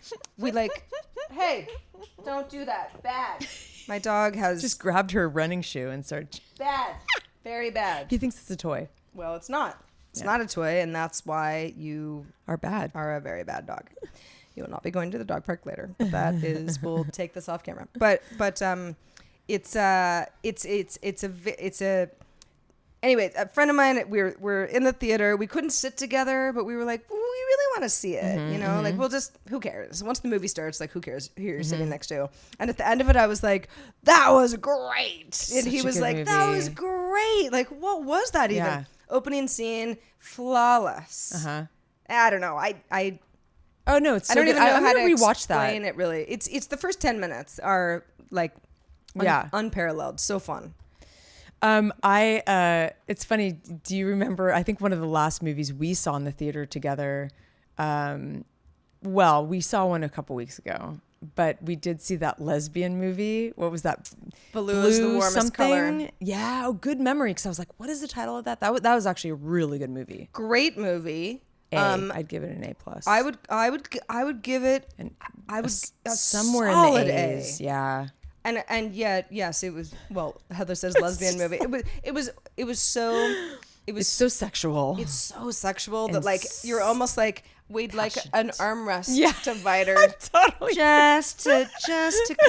hey, don't do that. Bad. My dog has just grabbed her running shoe and started. Bad. Very bad. He thinks it's a toy. Well, it's not. It's not a toy, and that's why you are a very bad dog. You will not be going to the dog park later. But that is, we'll take this off camera. But it's a. Anyway, a friend of mine, we're in the theater. We couldn't sit together, but we were like, well, we really want to see it. Like we'll just, who cares? Once the movie starts, like who cares who you're sitting next to? And at the end of it, I was like, that was great. And he was like, that was great. Like, what was that even? Yeah. Opening scene, flawless. I don't know. Oh no, it's so I don't good. even know how to rewatch explain that. it really. It's the first 10 minutes are like unparalleled. So fun. It's funny. Do you remember, I think one of the last movies we saw in the theater together, we saw one a couple weeks ago, but we did see that lesbian movie. What was that? Blue is the warmest color. Yeah. Oh, good memory. Cause I was like, what is the title of that? That was actually a really good movie. Great movie. I'd give it an A+. I would give it somewhere in the A's. Yeah. And yet, yes, it was. Well, Heather says lesbian movie. It's so sexual. It's so sexual that And like you're almost like we'd like an armrest divider, Totally. just to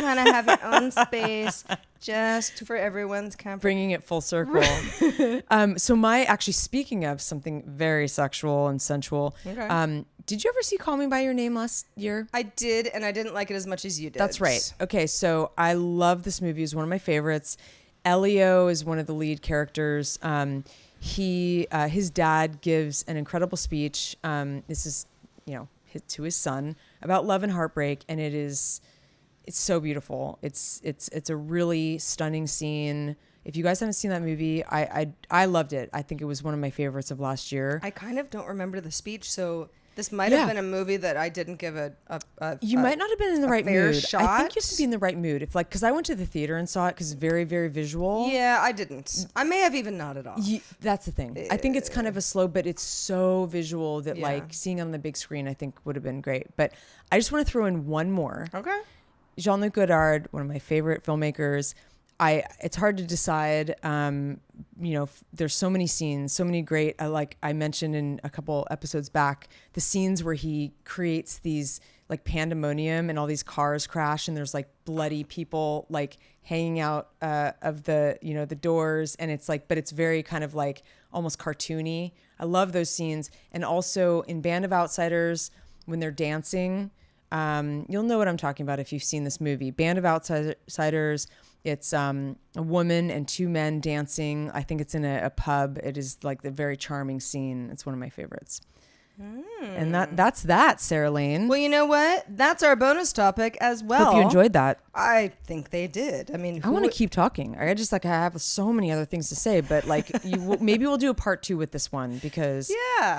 kind of have your own space, just for everyone's comfort. Bringing it full circle. So speaking of something very sexual and sensual, did you ever see Call Me by Your Name last year? I did, and I didn't like it as much as you did. That's right. Okay, so I love this movie. It's one of my favorites. Elio is one of the lead characters. His dad gives an incredible speech. This is, to his son about love and heartbreak, and it's so beautiful. It's a really stunning scene. If you guys haven't seen that movie, I loved it. I think it was one of my favorites of last year. I kind of don't remember the speech, so this might have been a movie that I didn't give You might not have been in the right mood. Shot. I think you have to be in the right mood. Because I went to the theater and saw it because it's very, very visual. Yeah, I didn't. I may have even nodded off. That's the thing. I think it's kind of a slow, but it's so visual that like seeing it on the big screen, I think would have been great. But I just want to throw in one more. Okay. Jean-Luc Godard, one of my favorite filmmakers. It's hard to decide. There's so many scenes, so many great. I mentioned in a couple episodes back, the scenes where he creates these like pandemonium and all these cars crash and there's like bloody people like hanging out of the the doors, and it's like, but it's very kind of like almost cartoony. I love those scenes, and also in Band of Outsiders when they're dancing. You'll know what I'm talking about if you've seen this movie, Band of Outsiders. It's a woman and two men dancing. I think it's in a pub. It is like the very charming scene. It's one of my favorites. And that's that, Sarah Lane. Well, you know what? That's our bonus topic as well. Hope you enjoyed that. I think they did. I mean, I want to keep talking. I just I have so many other things to say, but like maybe we'll do a part 2 with this one because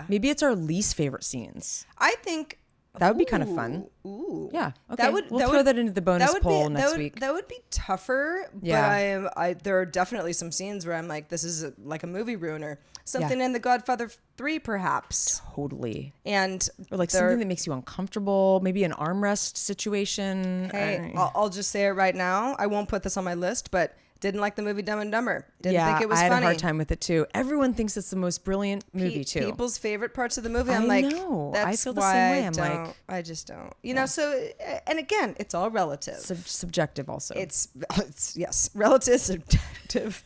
maybe it's our least favorite scenes. I think that would be kind of fun. Ooh. Yeah. Okay. We'll throw that into the bonus poll next week. That would be tougher. Yeah. But there are definitely some scenes where I'm like, this is like a movie ruiner. Something in The Godfather 3, perhaps. Totally. Or like something that makes you uncomfortable. Maybe an armrest situation. Hey, I'll just say it right now. I won't put this on my list, but didn't like the movie Dumb and Dumber. Didn't think it was funny. I had a hard time with it too. Everyone thinks it's the most brilliant movie too. People's favorite parts of the movie. I'm I like, know. That's I feel the why same way. I just don't. You know, so, and again, it's all relative. Subjective also. It's yes, relative, subjective.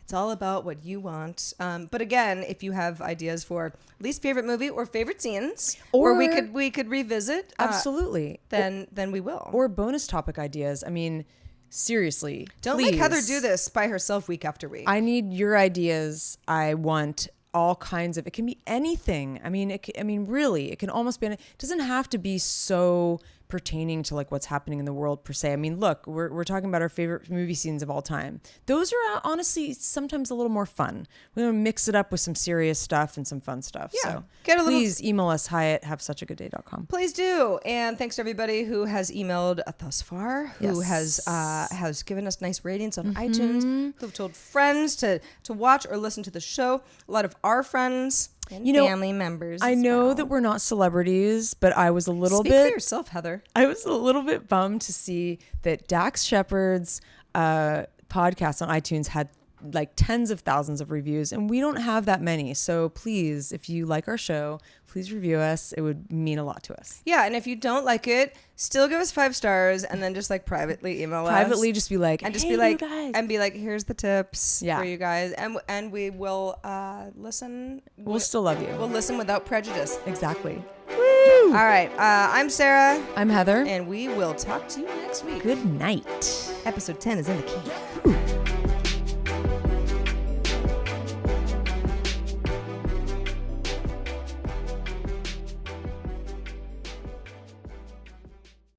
It's all about what you want. But again, if you have ideas for least favorite movie or favorite scenes, or we could revisit, absolutely. Then we will. Or bonus topic ideas. I mean, seriously, don't please. make Heather do this by herself week after week. I need your ideas. I want all kinds of. It can be anything. I mean, really, it can almost be. It doesn't have to be so pertaining to like what's happening in the world per se. I mean, look, we're talking about our favorite movie scenes of all time. Those are honestly sometimes a little more fun. We want to mix it up with some serious stuff and some fun stuff. Yeah. So please email us hi@havesuchagoodday.com. Please do. And thanks to everybody who has emailed thus far, who has given us nice ratings on iTunes, who've told friends to watch or listen to the show. A lot of our friends and family members. I know that we're not celebrities, but I was a little Speak for yourself, Heather. I was a little bit bummed to see that Dax Shepard's podcast on iTunes had like tens of thousands of reviews, and we don't have that many. So please, if you like our show, please review us. It would mean a lot to us. Yeah, and if you don't like it, still give us 5 stars, and then just like privately email us. Privately, just be like, and just hey, be like, you guys. and be like, here's the tips for you guys, and we will listen. We'll still love you. We'll listen without prejudice. Exactly. Woo! All right, I'm Sarah. I'm Heather. And we will talk to you next week. Good night. Episode 10 is in the can. Ooh.